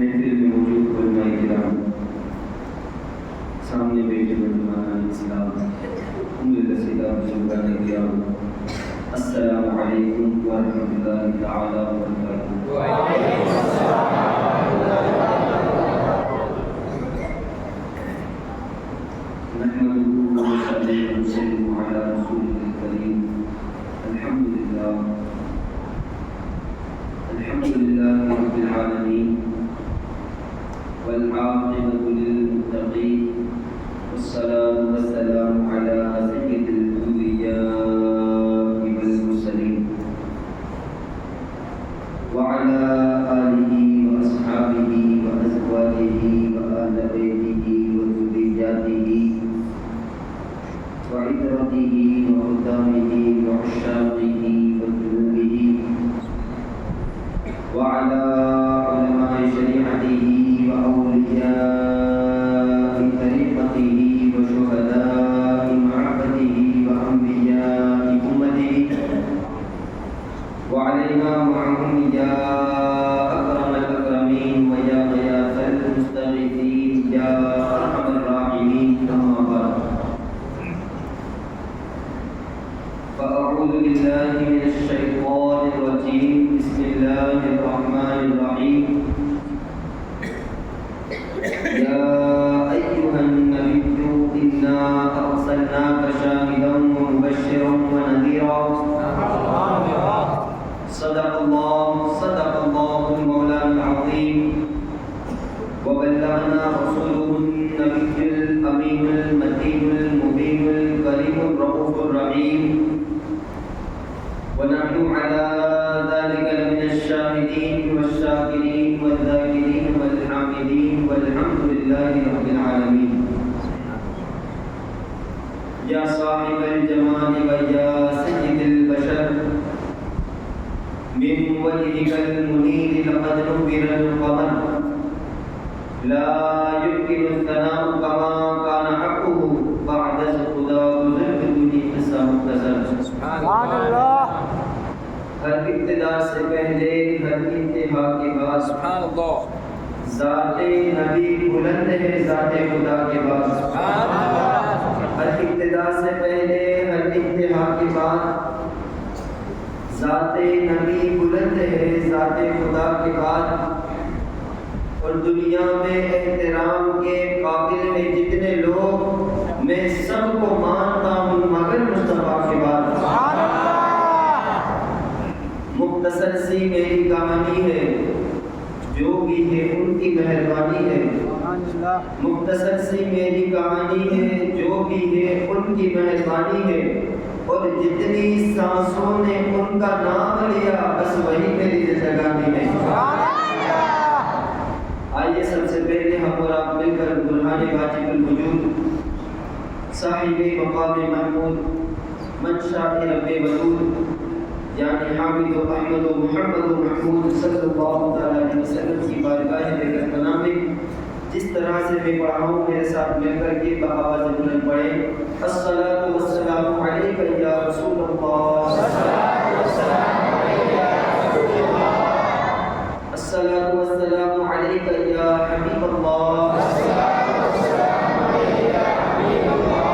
محفل میں موجود علماء کرام، سامنے بیٹھے مہمانان اسلام، السلام علیکم ورحمۃ اللہ تعالی وبرکاتہ۔ وعلیکم السلام نحمده ونصلي ونسلم على رسوله الكريم۔ الحمد لله رب العالمين، والعاقبة للمتقين، والصلاة والسلام على سيد الأنبياء والمرسلين وعلى آله وأصحابه وأزواجه وآل بيته وذرياته وعترته وخدامه وعشاقه وجنوده وعلى علماء شريعته وأولياء طريقته وشهداء محبته وأنبياء أمته وعلينا معهم يا أكرم الأكرمين ويا غياث المستغيثين يا أرحم الراحمين، أما بعد، فأعوذ بالله من الشيطان الرجيم، بسم الله الرحمن الرحيم۔ يا أيها النبي إنا أرسلناك شاهدا ومبشرا ونذيرا، صدق الله المولانا العظيم، وبلغنا رسوله النبي الأمين المتين المبين الكريم الرؤوف الرحيم، ونحن على ذلك لمن الشاهدين والشاكرين والذاكرين والحامدين، والحمد لله رب العالمين۔ يا صاحب الجمال ويا سيد البشر، من وجهك المنير لقد نور القمر، لا يمكن الثناء كما كان حقه بعد خدا بزرگ تجھی قصہ مختصر۔ سبحان اللہ۔ ہر ابتدا سے پہلے، ہر انتہا کے بعد، سبحان اللہ، ذات نبی بلند ہے ذات خدا کے بعد، سبحان اللہ۔ ہر ابتدا سے پہلے، ہر انتہا کے بعد، ذات نبی بلند ہے ذات خدا کے بعد، اور دنیا میں احترام کے قابل ہیں جتنے لوگ، میں سب کو مانتا ہوں مگر مصطفیٰ کے بعد۔ مختصر سی میری کہانی ہے، جو بھی ہے ان کی مہربانی ہے۔ مختصر سی میری کہانی ہے، جو بھی ہے ان کی مہربانی ہے، اور جتنی سانسوں نے ان کا نام لیا بس وہی میری زندگانی ہے۔ آئیے سب سے پہلے ہم اور آپ مل کر برہان واجب الوجود، صاحب مقام محمود، منشاء رب ودود، یعنی حامد و احمد و محمد و محمود صلی اللہ علیہ وسلم کی بارگاہ بکرمہ میں جس طرح سے میں پڑھا ہوں، میرے ساتھ مل کر کے بآواز بلند پڑھیں۔ الصلاۃ والسلام علیک یا رسول اللہ، الصلاۃ والسلام علیک یا رسول اللہ، الصلاۃ والسلام علیک یا حبیب اللہ، الصلاۃ والسلام علیک یا حبیب اللہ،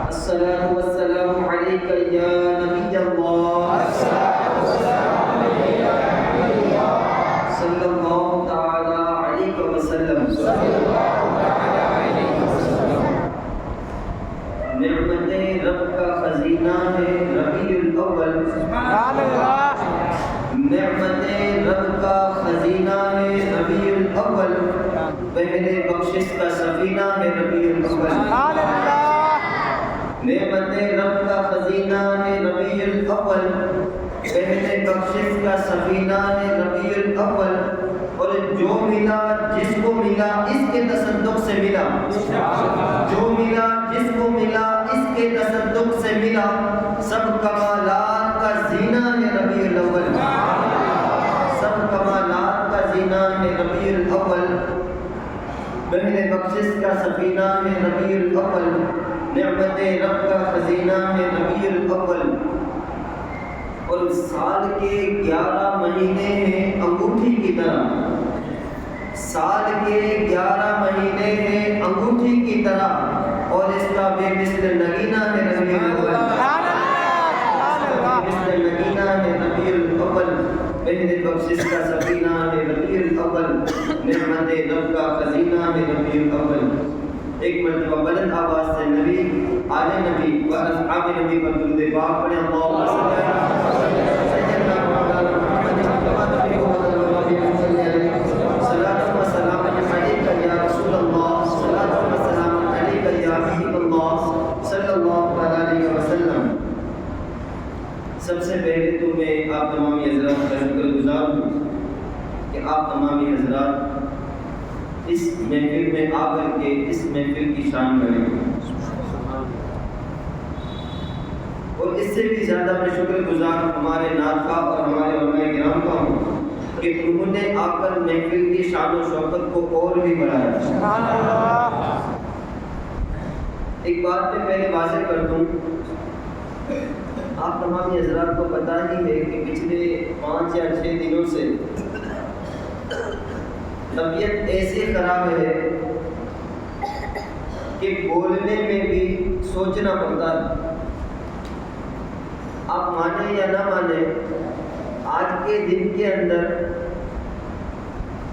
الصلاۃ والسلام علیک یا نبی اللہ، الصلاۃ والسلام علیک یا نبی اللہ، صلی اللہ تعالی علیہ وسلم، صلی اللہ تعالی علیہ وسلم۔ نعمت رب کا خزینہ ہے ربیع الاول، سبحان اللہ۔ نعمت رب کا خزینہ ہے ربیع الاول، پہلے بخشش کا سفینہ ہے ربیع الاول، سبحان اللہ۔ نعمت رب کا خزینہ ہے ربیع الاول، پہلے بخشش کا سفینہ ہے ربیع الاول، اور جو ملا جس کو ملا اس کے تصدق سے ملا، جو ملا جس کو ملا اس کے تصدق سے ملا، سب کمالات کا زینہ ہے ربیع الاول، سب کمالات کا زینہ ہے ربیع الاول، پہلے بخشش کا سفینہ ہے ربیع الاول، نعمت رب کا خزینہ ہے ربیع الاول، اور سال کے 11 مہینے ہیں انگوٹھی کی طرح، سال کے 11 مہینے ہیں انگوٹھی کی طرح، اور اس کا بے مثل نگینہ ہے ربیع الاول، مثل نگینہ ہے ربیع الاول، مہر بخشش کا سفینہ ہے ربیع الاول، نعمت رب کا خزینہ ہے ربیع الاول۔ ایک مرتبہ بلند آواز سے نبی، آل نبی و اصحاب نبی پر درود پاک پڑھیں، اللہم صل علی سیدنا مولانا محمد کما تحب و ترضى، صلاۃ و سلام علیک یا رسول اللہ، صلاۃ و سلام علیک یا حبیب اللہ صلی اللہ علیہ وسلم۔ سب سے پہلے تو میں آپ تمام حضرات کا شکر گزار ہوں کہ آپ تمام حضرات اس محفل میں آ کر کے اس محفل کی شان کریں، اور اس سے بھی زیادہ میں شکر گزار ہمارے نعت خواہ اور ہمارے علماء کرام کا ہوں کہ انہوں نے آ کر محفل کی شان و شوکت کو اور بھی بڑھایا۔ ایک بات میں پہلے واضح کر دوں، آپ تمام حضرات کو پتہ ہی ہے کہ پچھلے 5 یا 6 دنوں سے طبیعت ایسی خراب ہے کہ بولنے میں بھی سوچنا پڑتا ہے۔ آپ مانیں یا نہ مانیں، آج کے دن کے اندر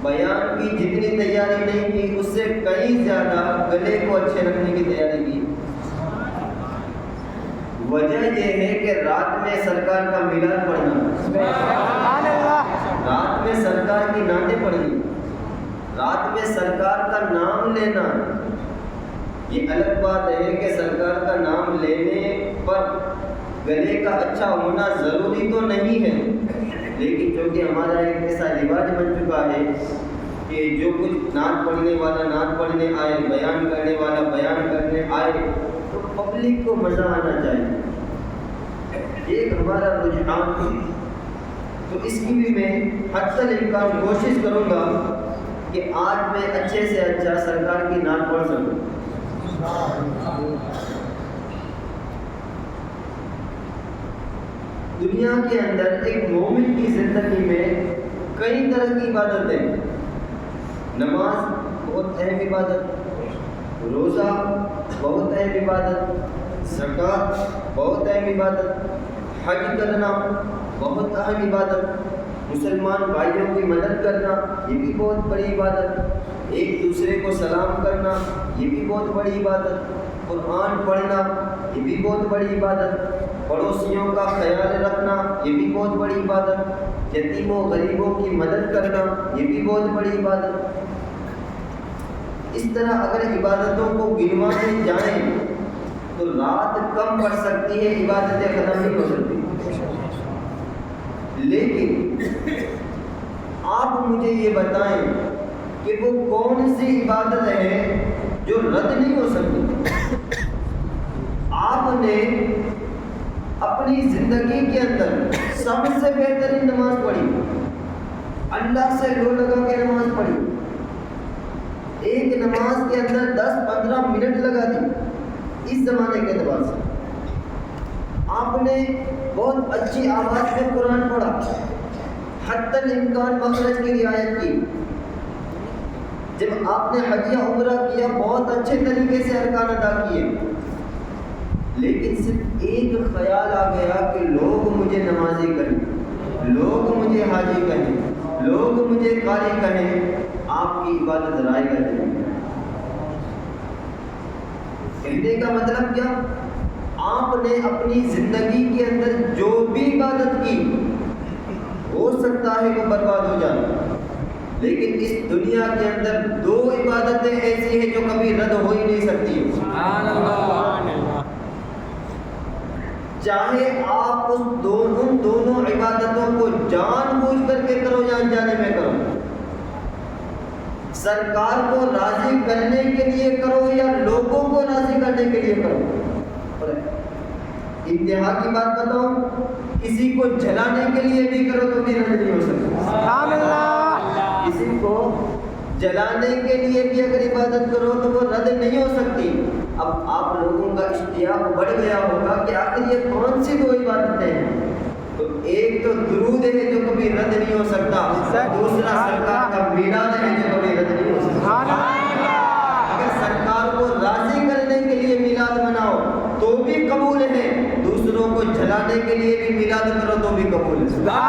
بیان کی جتنی تیاری نہیں کی، اس سے کئی زیادہ گلے کو اچھے رکھنے کی تیاری کی۔ وجہ یہ ہے کہ رات میں سرکار کا میلاد پڑھنا، رات میں سرکار کی نعتیں پڑھنی، رات میں سرکار کا نام لینا۔ یہ الگ بات ہے کہ سرکار کا نام لینے پر گلے کا اچھا ہونا ضروری تو نہیں ہے، لیکن چونکہ ہمارا ایک ایسا رواج بن چکا ہے کہ جو کچھ نعت پڑھنے والا نعت پڑھنے آئے، بیان کرنے والا بیان کرنے آئے، تو پبلک کو مزہ آنا چاہیے، ایک ہمارا رجحان ہے۔ تو اس کی بھی میں حتی الامکان کوشش کروں گا کہ آج میں اچھے سے اچھا سرکار کی نعت پڑھ سکوں۔ دنیا کے اندر ایک مومن کی زندگی میں کئی طرح کی عبادتیں، نماز بہت اہم عبادت، روزہ بہت اہم عبادت، زکوٰۃ بہت اہم عبادت، حج کرنا بہت اہم عبادت، مسلمان بھائیوں کی مدد کرنا یہ بھی بہت بڑی عبادت، ایک دوسرے کو سلام کرنا یہ بھی بہت بڑی عبادت، قرآن پڑھنا یہ بھی بہت بڑی عبادت، پڑوسیوں کا خیال رکھنا یہ بھی بہت بڑی عبادت، یتیموں غریبوں کی مدد کرنا یہ بھی بہت بڑی عبادت۔ اس طرح اگر عبادتوں کو گنوانے جائیں تو رات کم پڑ سکتی ہے، عبادتیں ختم نہیں ہو سکتی۔ لیکن آپ مجھے یہ بتائیں کہ وہ کون سی عبادت ہے جو رد نہیں ہو سکتی؟ آپ نے اپنی زندگی کے اندر سب سے بہترین نماز پڑھی، اللہ سے لو لگا کے نماز پڑھی، ایک نماز کے اندر 10-15 منٹ لگا دی اس زمانے کے اعتبار سے۔ آپ نے بہت اچھی آواز میں قرآن پڑھا، حتی الامکان مخرج کی رعایت کی، جب آپ نے حج یا عمرہ کیا بہت اچھے طریقے سے ارکان ادا کیے، لیکن صرف ایک خیال آ گیا کہ لوگ مجھے نمازی کہیں، لوگ مجھے حاجی کہیں، لوگ مجھے قاری کہیں، آپ کی عبادت رائے گا نہیں۔ کہنے کا مطلب کیا؟ آپ نے اپنی زندگی کے اندر جو بھی عبادت کی ہو سکتا ہے وہ برباد ہو جائے، لیکن اس دنیا کے اندر 2 عبادتیں ایسی ہیں جو کبھی رد ہو ہی نہیں سکتی۔ سبحان اللہ۔ چاہے آپ ان دونوں عبادتوں کو جان بوجھ کر کے کرو یا انجانے میں کرو، سرکار کو راضی کرنے کے لیے کرو یا لوگوں کو راضی کرنے کے لیے کرو۔ اور انتہا کی بات بتاؤں، کسی کو جلانے کے لیے بھی کرو تو بھی رد نہیں ہو سکتا۔ سبحان اللہ۔ کسی کو جلانے کے لیے بھی اگر عبادت کرو تو وہ رد نہیں ہو سکتی۔ اب آپ لوگوں کا اشتیاق بڑھ گیا ہوگا کہ آخر یہ کون سی 2 عبادتیں ہیں؟ تو ایک تو درود ہے جو کبھی رد نہیں ہو سکتا، دوسرا سرکار کا میلاد ہے جو کبھی رد نہیں ہو سکتا۔ اگر سرکار کو راضی کرنے کے لیے میلاد مناؤ تو بھی قبول ہے، دوسروں کو جلانے کے لیے بھی میلاد کرو تو بھی قبول ہے۔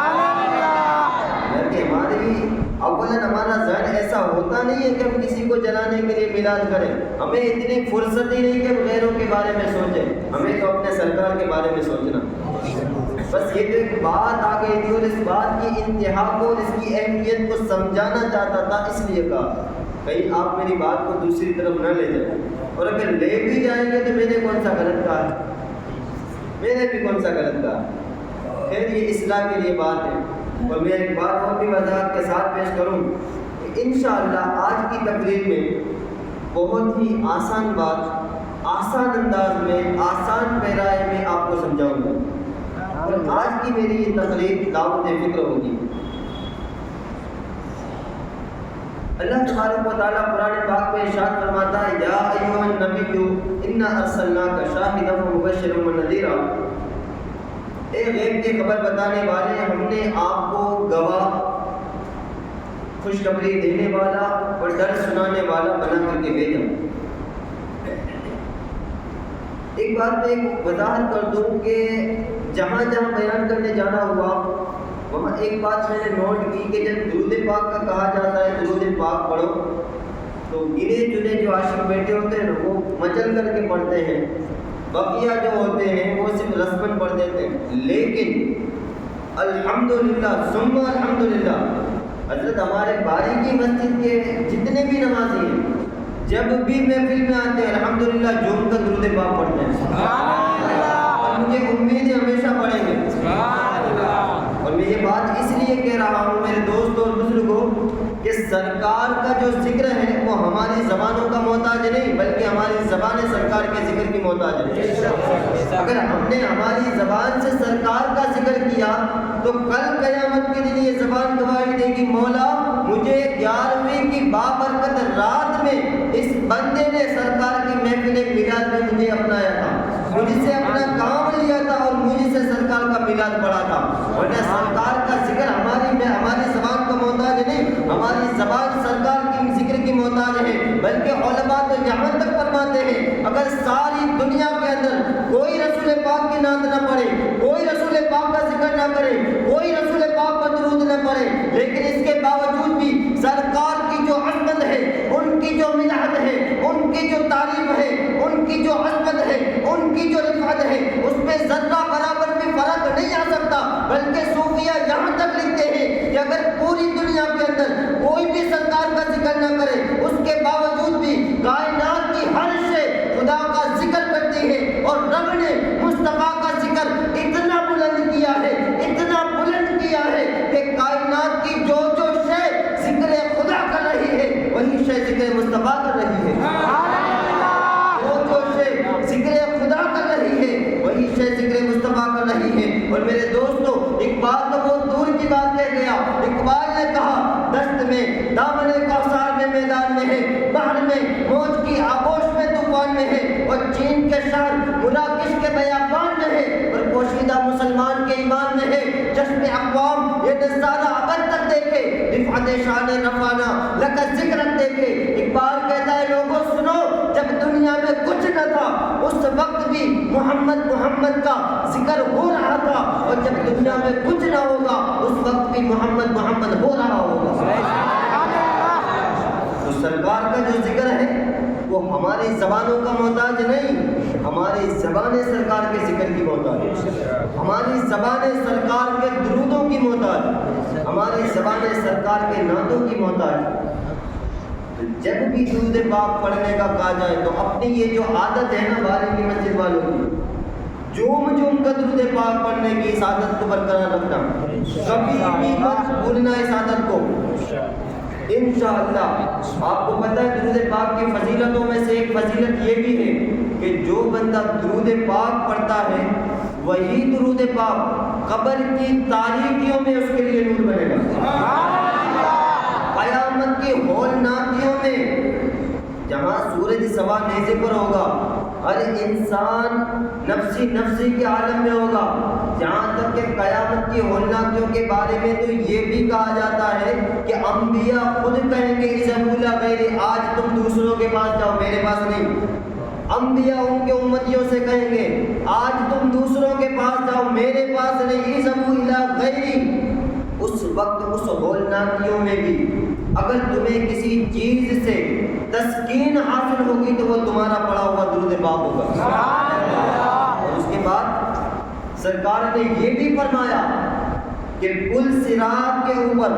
اولاً ہمارا ذہن ایسا ہوتا نہیں ہے کہ ہم کسی کو جلانے کے لیے میلاد کریں، ہمیں اتنی فرصت ہی نہیں کہ ہم غیروں کے بارے میں سوچیں، ہمیں تو اپنے سرکار کے بارے میں سوچنا۔ بس یہ تو ایک بات آ گئی تھی اور اس بات کی انتہا کو اور اس کی اہمیت کو سمجھانا چاہتا تھا، اس لیے کہا کہیں آپ میری بات کو دوسری طرف نہ لے جائیں، اور اگر لے بھی جائیں گے تو میں نے کون سا غلط کہا، میں نے بھی کون سا غلط کہا؟ خیر یہ اصلاح کے لیے بات ہے۔ اور میں ایک بات اور بھی وضاحت کے ساتھ پیش کروں کہ انشاءاللہ آج کی تقریر میں بہت ہی آسان بات، آسان انداز میں، آسان پیرائے میں آپ کو سمجھاؤں گا، اور آج کی میری یہ تقریر دعوت فکر ہوگی۔ اللہ تبارک و تعالیٰ قرآن پاک میں ارشاد فرماتا ہے یا ایھا النبی انا ارسلناک شاہدا ومبشرا ونذیرا، اے غیب کی خبر بتانے والے، ہم نے آپ کو گواہ، خوشخبری دینے والا اور ڈر سنانے والا بنا کر کے بھیجا۔ ایک بات میں وضاحت کر دوں کہ جہاں جہاں بیان کرنے جانا ہوا وہاں ایک بات میں نے نوٹ کی کہ جب درود پاک کا کہا جاتا ہے درود پاک پڑھو تو گنے چنے جو عاشق بیٹھے ہوتے ہیں وہ مچل کر کے پڑھتے ہیں، بقیہ جو ہوتے ہیں وہ صرف رسمن پڑھ دیتے ہیں، لیکن الحمدللہ ثم الحمدللہ حضرت ہمارے باری کی مسجد کے جتنے بھی نمازی ہیں جب بھی محفل میں آتے ہیں الحمدللہ جھوم کر درود پاک پڑھتے ہیں، اور مجھے امید ہے ہمیشہ پڑھیں گے۔ اور میں یہ بات اس لیے کہہ رہا ہوں میرے دوست اور بزرگوں کہ سرکار کا جو ذکر ہے وہ ہماری زبانوں کا محتاج نہیں بلکہ ہماری زبانیں سرکار کے ذکر کی محتاج ہے۔ اگر ہم نے ہماری زبان سے سرکار کا ذکر کیا تو کل قیامت کے دن یہ زبان گواہی دے گی مولا مجھے 11ویں کی بابرکت رات میں اس بندے نے سرکار کی محفل میلاد میں مجھے اپنایا تھا، مجھ سے اپنا کام لیا تھا اور مجھ سے سرکار کا میلاد پڑھا تھا۔ ورنہ سرکار کا ذکر ہماری زبان کا محتاج نہیں، ہماری زبان سرکار کی ذکر کی محتاج ہے، بلکہ علماء تو یہاں تک فرماتے ہیں اگر ساری دنیا کے اندر کوئی رسول پاک کی نعت نہ پڑھے، کوئی رسول پاک کا ذکر نہ کرے، کوئی رسول پاک پر درود نہ پڑھے، لیکن اس کے باوجود بھی سرکار کی جو عظمت ہے، ان کی جو مدحت ہے، ان کی جو تعریف ہے، ان کی جو عظمت ہے، ان کی جو رفعت ہے، اس میں ذرہ برابر بھی فرق نہیں آ سکتا۔ بلکہ صوفیہ یہاں تک لکھتے ہیں کہ اگر پوری دنیا کے اندر کوئی بھی سرکار کا ذکر نہ کرے اس کے باوجود بھی کائنات کی ہر شے خدا کا ذکر کرتی ہے، اور رب نے مصطفیٰ کا ذکر اتنا بلند کیا ہے، اتنا بلند کیا ہے کہ کائنات کی جو جو شے ذکر خدا کر رہی ہے وہی شے ذکر مصطفیٰ کر رہی ہے، جو جو شے ذکر خدا کر رہی ہے وہی شے ذکر مصطفیٰ کر رہی ہے۔ اور میرے دوستو اقبال تو بہت دور کی بات کہہ گیا، اقبال نے کہا دست میں دامن کوثر میں میدان میں ہے، بحر میں موج کی آغوش میں طوفان میں ہے، اور چین کے شہر مراکش کے بیابان میں ہے، اور پوشیدہ مسلمان کے ایمان میں ہے، چشم اقوام یہ نظارہ ابد تک دیکھے، رفعت شان رفانہ لقد ذکر دیکھے۔ اقبال کہتا ہے لوگوں سنو جب دنیا میں کچھ نہ تھا اس وقت بھی محمد محمد کا ذکر ہو رہا تھا، اور جب دنیا میں کچھ نہ ہوگا اس وقت بھی محمد محمد ہو رہا ہوگا۔ تو سرکار کا جو ذکر ہے وہ ہماری زبانوں کا محتاج نہیں، ہماری زبانیں سرکار کے ذکر کی محتاج، ہماری زبانیں سرکار کے درودوں کی محتاج، ہماری زبانیں سرکار کے نعتوں کی محتاج۔ جب بھی درود پاک پڑھنے کا کہا جائے تو اپنی یہ جو عادت ہے نا باری کی مسجد والوں کی، جوم جوم کا درود پاک پڑھنے کی اس عادت کو برقرار رکھنا، کبھی بھی مت بھولنا اس عادت کو۔ انشاءاللہ آپ کو پتہ ہے درود پاک کی فضیلتوں میں سے ایک فضیلت یہ بھی ہے کہ جو بندہ درود پاک پڑھتا ہے وہی درود پاک قبر کی تاریکیوں میں اس کے لیے نور بنے گا، قیامت کی ہولناکیوں میں جہاں سورج سوا نیزے پر ہوگا، ہر انسان نفسی نفسی کے عالم میں ہوگا، جہاں تک کہ قیامت کی ہولناکیوں کے بارے میں تو یہ بھی کہا جاتا ہے کہ انبیاء خود کہیں گے اذهبوا الی غیری، آج تم دوسروں کے پاس جاؤ، میرے پاس نہیں۔ انبیاء ان کے امتیوں سے کہیں گے آج تم دوسروں کے پاس جاؤ، میرے پاس نہیں، اذهبوا الی غیری۔ اس وقت اس ہولناکیوں میں بھی اگر تمہیں کسی چیز سے تسکین حاصل ہوگی تو وہ تمہارا پڑا ہوا درود پاک ہوگا۔ اور اس کے بعد سرکار نے یہ بھی فرمایا کہ پل صراط کے اوپر،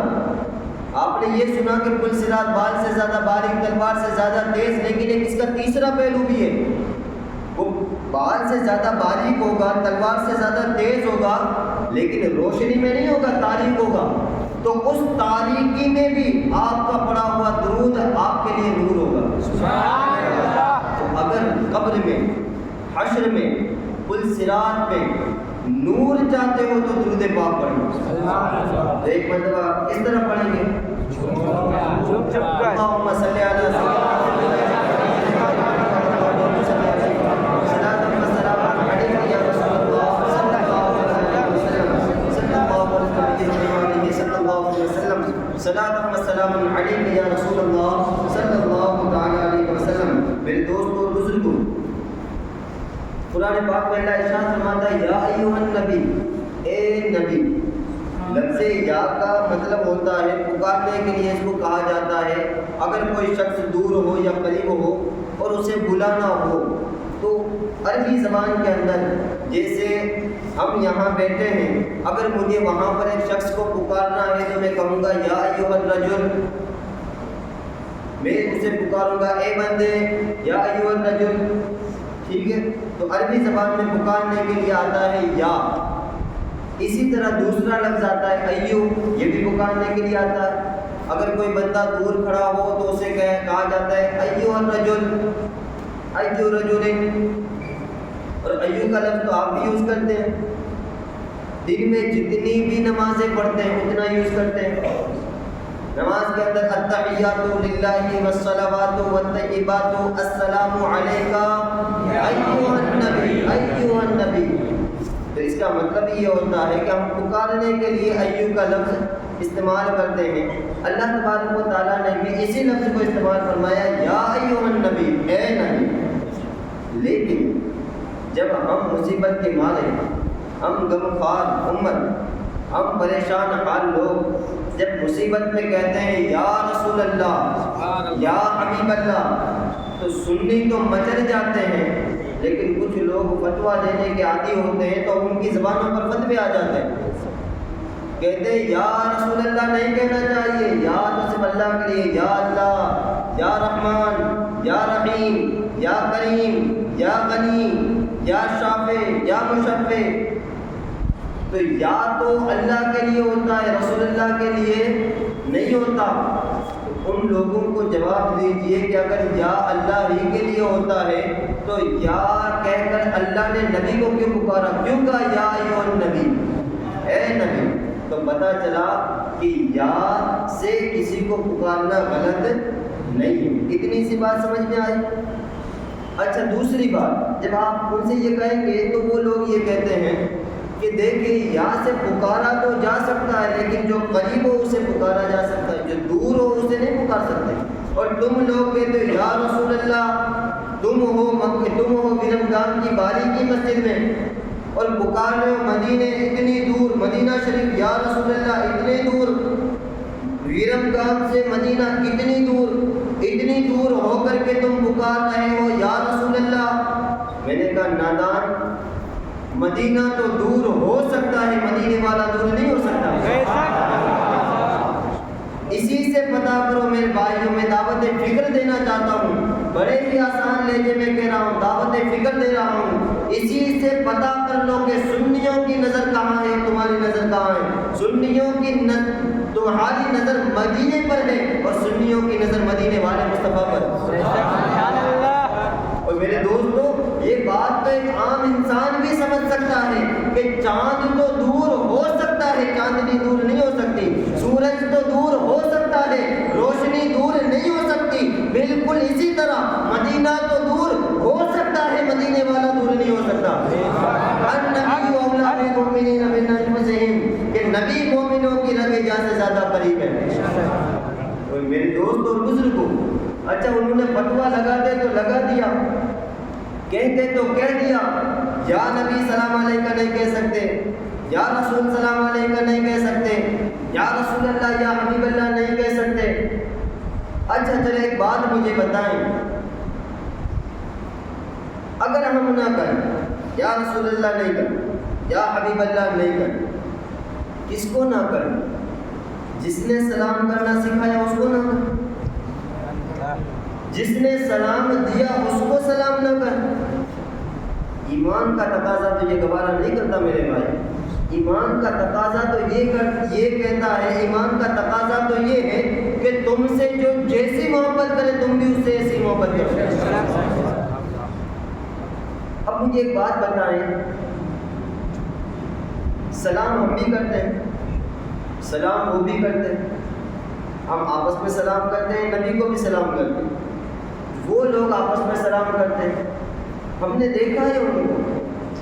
آپ نے یہ سنا کہ پل صراط بال سے زیادہ باریک، تلوار سے زیادہ تیز، لیکن ایک اس کا تیسرا پہلو بھی ہے، وہ بال سے زیادہ باریک ہوگا، تلوار سے زیادہ تیز ہوگا، لیکن روشنی میں نہیں ہوگا، تاریک ہوگا، تو اس تاریکی میں بھی آپ کا پڑا ہوا درود آپ کے لیے نور ہوگا۔ تو اگر قبر میں، حشر میں، پل صراط میں نور چاہتے ہو تو درود پاک پڑھیں۔ تو ایک مرتبہ کس طرح پڑھیں گے؟ اللہم صلی علی صلاۃ و سلام علیک یا رسول اللہ صلی اللہ تعالی علیہ وسلم۔ میرے دوستو اور بزرگوں، قرآن پاک میں اللہ ارشاد فرماتا ہے یا ایھا النبی، اے نبی۔ لفظ یا کا مطلب ہوتا ہے پکارنے کے لیے اس کو کہا جاتا ہے اگر کوئی شخص دور ہو یا قریب ہو اور اسے بلانا ہو، تو عربی زبان کے اندر جیسے ہم یہاں بیٹھے ہیں، اگر مجھے وہاں پر ایک شخص کو پکارنا ہے تو میں کہوں گا یا ایھا الرجل، میں اسے پکاروں گا اے بندے، یا ایھا الرجل، ٹھیک ہے؟ تو عربی زبان میں پکارنے کے لیے آتا ہے یا۔ اسی طرح دوسرا لفظ آتا ہے ایو، یہ بھی پکارنے کے لیے آتا ہے، اگر کوئی بندہ دور کھڑا ہو تو اسے کہا جاتا ہے ایھا الرجل، ایو رجل، اور ایو کا لفظ تو آپ بھی یوز کرتے ہیں، دن میں جتنی بھی نمازیں پڑھتے ہیں اتنا یوز کرتے ہیں۔ نماز کے اندر التحیات للہ والصلوات والطیبات السلام علیک ایھا النبی، ایھا النبی۔ تو اس کا مطلب یہ ہوتا ہے کہ ہم پکارنے کے لیے ایو کا لفظ استعمال کرتے ہیں۔ اللہ تبارک و تعالیٰ نے بھی اسی لفظ کو استعمال فرمایا یا ایھا النبی، اے نبی۔ لیکن جب ہم مصیبت کے مارے، ہم غمخوار امت، ہم پریشان حال لوگ جب مصیبت میں کہتے ہیں یا رسول اللہ، یا حبیب اللہ، تو سنی تو مچل جاتے ہیں، لیکن کچھ لوگ فتویٰ دینے کے عادی ہوتے ہیں تو ان کی زبانوں پر فتوے آ جاتے ہیں، کہتے ہیں یا رسول اللہ نہیں کہنا چاہیے، یا تو صرف اللہ کے لیے، یا اللہ، یا رحمان، یا رحیم، یا کریم، یا غنی، یا شافع، یا مشفع۔ تو یا تو اللہ کے لیے ہوتا ہے، رسول اللہ کے لیے نہیں ہوتا۔ ان لوگوں کو جواب دیجئے کہ اگر یا اللہ ہی کے لیے ہوتا ہے تو یا کہہ کر اللہ نے نبی کو کیوں پکارا، کیوں کہا یا ایھا النبی، اے نبی؟ تو پتہ چلا کہ یا سے کسی کو پکارنا غلط نہیں ہے۔ اتنی سی بات سمجھ میں آئی؟ اچھا دوسری بات، جب آپ ان سے یہ کہیں گے تو وہ لوگ یہ کہتے ہیں کہ دیکھیں یا سے پکارا تو جا سکتا ہے، لیکن جو قریب ہو اسے پکارا جا سکتا ہے، جو دور ہو اسے نہیں پکار سکتے۔ اور تم لوگ کہتے ہو یا رسول اللہ، تم ہو برمگام کی بالی کی مسجد میں اور پکار رہے ہو مدینے اتنی دور، مدینہ شریف یا رسول اللہ اتنے دور، ویرمگام سے مدینہ کتنی دور، اتنی دور ہو کر کے تم پکار رہے ہو یا رسول اللہ۔ میں نے کہا نادان، مدینہ تو دور ہو سکتا ہے، مدینے والا دور نہیں ہو سکتا۔ اسی سے پتہ کرو میرے بھائیوں، میں دعوت فکر دینا چاہتا ہوں، بڑے ہی آسان لہجے میں کہہ رہا ہوں، دعوت فکر دے رہا ہوں۔ اسی سے پتہ کر لو کہ سنیوں کی نظر کہاں ہے، تمہاری نظر کہاں ہے۔ سنیوں کی تمہاری نظر مدینے پر ہے اور سنیوں کی نظر مدینے والے مصطفیٰ پر۔ اور میرے دوستو، یہ بات تو ایک عام انسان بھی سمجھ سکتا ہے کہ چاند تو دور ہو سکتا ہے، چاندنی دور نہیں ہو سکتی، سورج تو دور ہو سکتا ہے، روشنی دور نہیں ہو سکتی، بالکل اسی طرح مدینہ تو دور ہو سکتا ہے، مدینے والا دور نہیں ہو سکتا۔ النبی اولیٰ بالمؤمنین من انفسہم، کہ نبی مومنوں کی رگ جان سے زیادہ قریب ہے۔ اور میرے دوست اور بزرگوں، اچھا انہوں نے فتویٰ لگا دے تو لگا دیا، کہتے تو کہہ دیا، یا نبی سلام علیکہ نہیں کہہ سکتے، یا رسول سلام علیکہ نہیں کہہ سکتے، یا رسول اللہ یا حبیب اللہ نہیں کہہ سکتے۔ اچھا چلے ایک بات مجھے بتائیں، اگر ہم نہ کریں، یا رسول اللہ نہیں کریں، یا حبیب اللہ نہیں کریں، کس کو نہ کریں؟ جس نے سلام کرنا سکھایا اس کو نہ کریں، جس نے سلام دیا اس کو سلام نہ کریں۔ ایمان کا تقاضا تو یہ گوارا نہیں کرتا میرے بھائی، ایمان کا تقاضا تو یہ کہتا ہے، ایمان کا تقاضا تو یہ ہے کہ تم سے جو جیسی محبت کرے تم بھی اس سے ایسی محبت کرو۔ اب مجھے ایک بات بتائیں، سلام ہم بھی کرتے ہیں، سلام وہ بھی کرتے ہیں، ہم آپس میں سلام کرتے ہیں، نبی کو بھی سلام کرتے ہیں، وہ لوگ آپس میں سلام کرتے ہیں، ہم نے دیکھا ہے ان کو،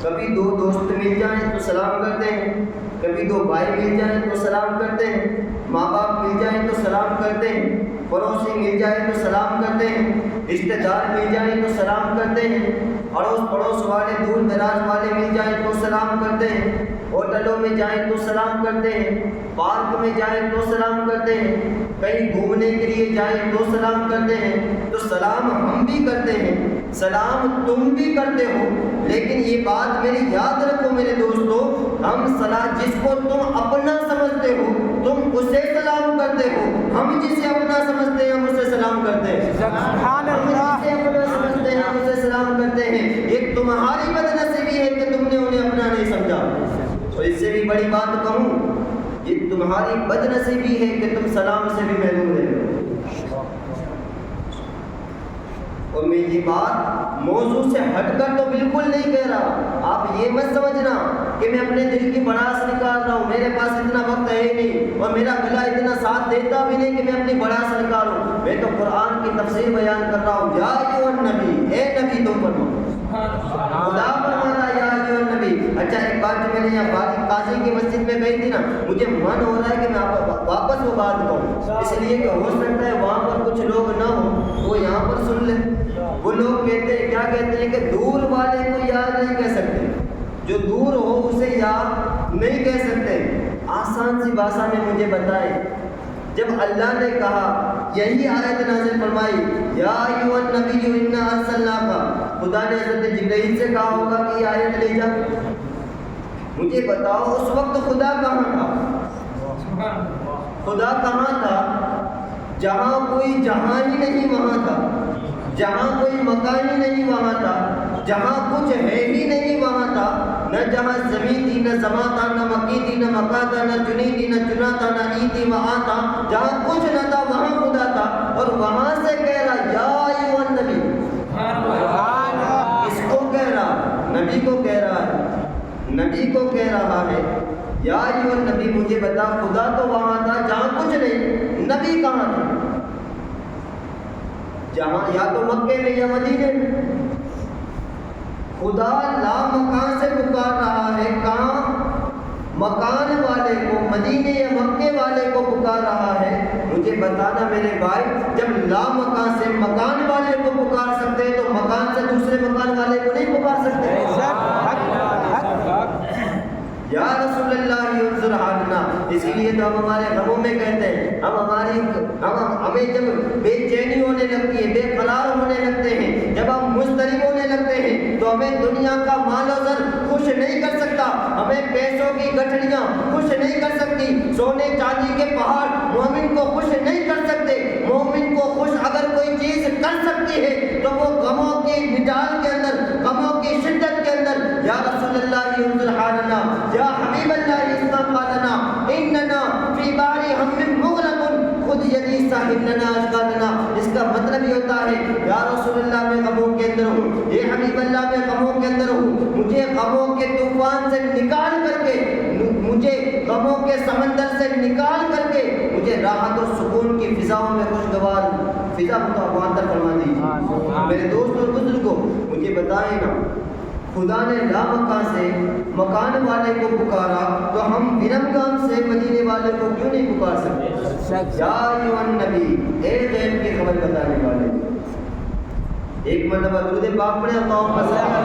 کبھی دو دوست مل جائیں تو سلام کرتے ہیں، کبھی دو بھائی مل جائیں تو سلام کرتے ہیں، ماں باپ مل جائیں تو سلام کرتے ہیں، پڑوسی مل جائیں تو سلام کرتے ہیں، رشتہ دار مل جائیں تو سلام کرتے ہیں، اڑوس پڑوس والے دور دراز والے مل جائیں تو سلام کرتے ہیں، ہوٹلوں میں جائیں تو سلام کرتے ہیں، پارک میں جائیں تو سلام کرتے ہیں، کہیں گھومنے کے لیے جائیں تو سلام کرتے ہیں۔ تو سلام ہم بھی کرتے ہیں، سلام تم بھی کرتے ہو، لیکن یہ بات میری یاد رکھو میرے دوستو، ہم جس کو تم اپنا سمجھتے ہو تم اسے سلام کرتے ہو، ہم جسے اپنا سمجھتے ہیں ہم اسے سلام کرتے ہیں، ہم جسے اپنا سمجھتے ہیں ہم اسے سلام کرتے ہیں۔ یہ تمہاری بدنصیبی ہے کہ تم نے انہیں اپنا نہیں سمجھا، اور اس سے بھی بڑی بات کہوں، یہ تمہاری بدنصیبی ہے کہ تم سلام سے بھی محروم رہے ہو۔ اور میں یہ بات موضوع سے ہٹ کر تو بالکل نہیں کہہ رہا، آپ یہ مت سمجھنا کہ میں اپنے دل کی بڑاس نکال رہا ہوں، میرے پاس اتنا وقت ہے ہی نہیں اور میرا گلا اتنا ساتھ دیتا بھی نہیں کہ میں اپنی بڑاس نکالوں، میں تو قرآن کی تفسیر بیان کر رہا ہوں۔ یا ایھا النبی، اے نبی تم فرماؤ، خدا فرماتا یا ایھا النبی۔ اچھا ایک بات جو میں نے یہاں قاضی کی مسجد میں کہی تھی نا، مجھے من ہو رہا ہے کہ میں واپس وہ بات کہوں، اس لیے کہ ہو سکتا ہے وہاں پر کچھ لوگ نہ ہوں وہ یہاں پر سن لیں۔ وہ لوگ کہتے ہیں، کیا کہتے ہیں کہ دور والے کو یاد نہیں کہہ سکتے، جو دور ہو اسے یاد نہیں کہہ سکتے۔ آسان سی بھاشا میں مجھے بتائیں، جب اللہ نے کہا، یہی آیت نازل فرمائی، یا ایھا النبی انا ارسلناک، خدا نے حضرت جبرائیل سے کہا ہوگا کہ یہ آیت لے جا، مجھے بتاؤ اس وقت خدا کہاں تھا؟ خدا کہاں تھا؟ جہاں کوئی جہاں ہی نہیں وہاں تھا، جہاں کوئی مکان ہی نہیں وہاں تھا، جہاں کچھ ہے ہی نہیں وہاں تھا، نہ جہاں زمین تھی نہ زماں تھا، نہ مکی تھی نہ مکا تھا، نہ چنی تھی نہ چنا تھا، نہ ای تھی وہاں تھا، جہاں کچھ نہ تھا وہاں خدا تھا، اور وہاں سے کہہ رہا یا ایھا النبی، اس کو کہہ رہا، نبی کو کہہ رہا ہے، نبی کو کہہ رہا ہے یا ایھا النبی، مجھے بتا خدا تو وہاں تھا جہاں کچھ نہیں، نبی کہاں تھا؟ جہاں یا تو مکے میں یا مدینے میں۔ خدا لا مکان سے پکار رہا ہے، کہاں؟ مکان والے کو، مدینے یا مکے والے کو پکار رہا ہے۔ مجھے بتانا میرے بھائی، جب لا مکان سے مکان والے کو پکار سکتے ہیں تو مکان سے دوسرے مکان والے کو نہیں پکار سکتے؟ یا رسول اللہ انظر حالنا، اسی لیے تو ہم ہمارے غموں میں کہتے ہیں، ہمیں جب بے چینی ہونے لگتی ہے، بے قرار ہونے لگتے ہیں، جب ہم مضطرب ہونے لگتے ہیں تو ہمیں دنیا کا مال و زر خوش نہیں کر سکتا، ہمیں پیسوں کی گٹھڑیاں خوش نہیں کر سکتی، سونے چاندی کے پہاڑ مومن کو خوش نہیں کر سکتے۔ مومن کو خوش اگر کوئی چیز کر سکتی ہے تو وہ غموں کے نڈال کے اندر، غموں کی شدت کے اندر، یا رسول اللہ انظر حالنا، یا حبیب اللہ اسمع قالنا، اننا فی بحر ہم مغرق خود یدی ساحل لنا اشغالنا۔ اس کا مطلب یہ ہوتا ہے، یا رسول اللہ میں غموں کے اندر ہوں، اے حبیب اللہ میں غموں کے اندر ہوں، مجھے غموں کے طوفان سے نکال کر کے، مجھے غموں کے سمندر سے نکال کر کے، مجھے راحت و سکون کی فضاؤں میں خوشگوار فضا متواتر فرما دیجیے۔ میرے دوست اور بزرگوں، مجھے بتائیں نا، خدا نے لامکان سے مکان والے کو پکارا تو ہم ویرمگام سے مدینے والے کو کیوں نہیں پکار سکتے؟ یا ایھا النبی، اے غیب کی خبر بتانے والے، ایک مرتبہ درود پاک پڑھیں، اللہم صل علی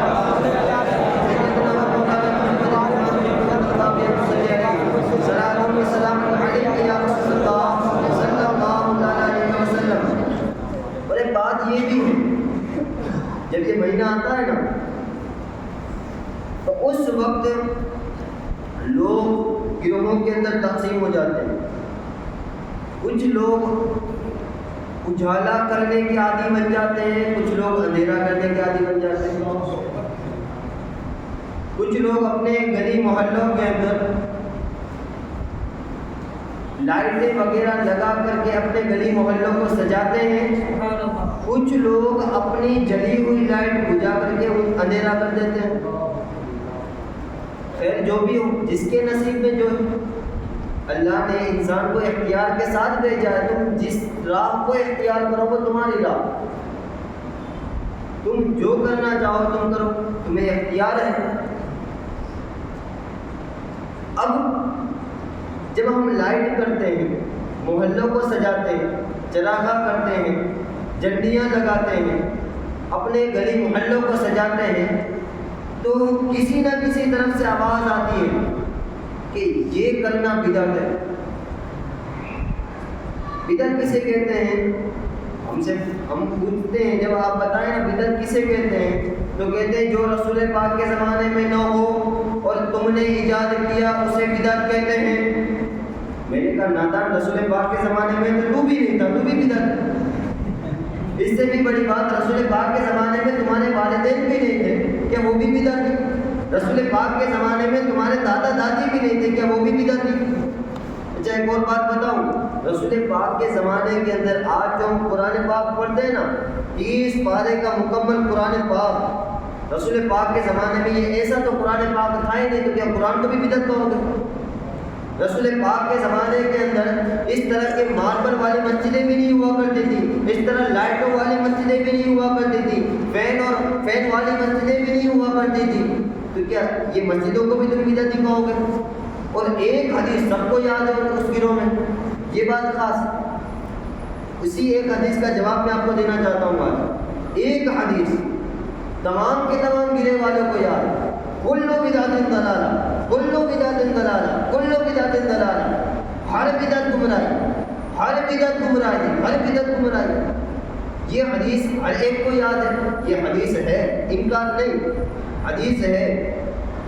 سیدنا محمد السلام علیکم یا رسول اللہ صلی اللہ علیہ وسلم۔ اور ایک بات یہ بھی ہے، جب یہ مہینہ آتا ہے نا تو اس وقت لوگ گروہوں کے اندر تقسیم ہو جاتے ہیں۔ کچھ لوگ اجالا کرنے کے عادی بن جاتے ہیں، کچھ لوگ اندھیرا کرنے کے عادی بن جاتے ہیں۔ کچھ لوگ اپنے گلی محلوں کے اندر لائٹیں وغیرہ لگا کر کے اپنے گلی محلوں کو سجاتے ہیں، کچھ لوگ اپنی جلی ہوئی لائٹ بجھا کر کے اندھیرا کر دیتے ہیں۔ خیر جو بھی ہو، جس کے نصیب میں جو اللہ نے انسان کو اختیار کے ساتھ بھیجا ہے، تم جس راہ کو اختیار کرو وہ تمہاری راہ، تم جو کرنا چاہو تم کرو، تمہیں اختیار ہے۔ اب جب ہم لائٹ کرتے ہیں، محلوں کو سجاتے ہیں، چراغاں کرتے ہیں، جھنڈیاں لگاتے ہیں، اپنے گلی محلوں کو سجاتے ہیں، تو کسی نہ کسی طرف سے آواز آتی ہے کہ یہ کرنا بدعت ہے۔ بدعت کسے کہتے ہیں؟ ہم پوچھتے ہیں، جب آپ بتائیں نا بدعت کسے کہتے ہیں تو کہتے ہیں جو رسول پاک کے زمانے میں نہ ہو اور تم نے ایجاد کیا اسے بدعت کہتے ہیں۔ میں نے کہا نادان، رسول پاک کے زمانے میں تو بھی نہیں تھا، تو بھی بدعت۔ اس سے بھی بڑی بات، رسول پاک کے زمانے میں تمہارے والدین بھی نہیں تھے، کیا وہ بھی بدعت تھی؟ رسول پاک کے زمانے میں تمہارے دادا دادی بھی نہیں تھے، کیا وہ بھی بدعت تھی؟ اچھا ایک اور بات بتاؤں، رسول پاک کے زمانے کے اندر آج جو ہم قرآن پاک پڑھتے ہیں نا، 30 پارے کا مکمل قرآن پاک، رسول پاک کے زمانے میں یہ ایسا تو قرآن پاک تھا ہی نہیں، تو کیا قرآن کو بھی بدعت کہو گے؟ رسول پاک کے زمانے کے اندر اس طرح کے ماربل والی مسجدیں بھی نہیں ہوا کرتی تھی، اس طرح لائٹوں والی مسجدیں بھی نہیں ہوا کرتی تھی، فین والی مسجدیں بھی نہیں ہوا کرتی تھی، تو کیا یہ مسجدوں کو بھی تم بدعت ہی کہو گے؟ اور ایک حدیث سب کو یاد ہے اس گروہ میں، یہ بات خاص، اسی ایک حدیث کا جواب میں آپ کو دینا چاہتا ہوں آج۔ ایک حدیث تمام کے تمام گرے والوں کو یاد ہے، کل بدعت ضلالہ، کل بدعت ضلالہ، کل بدعت ضلالہ، ہر بدعت گمراہی، ہر بدعت گمراہی، ہر بدعت گمراہی۔ یہ حدیث ہر ایک کو یاد ہے، یہ حدیث ہے، انکار نہیں، حدیث ہے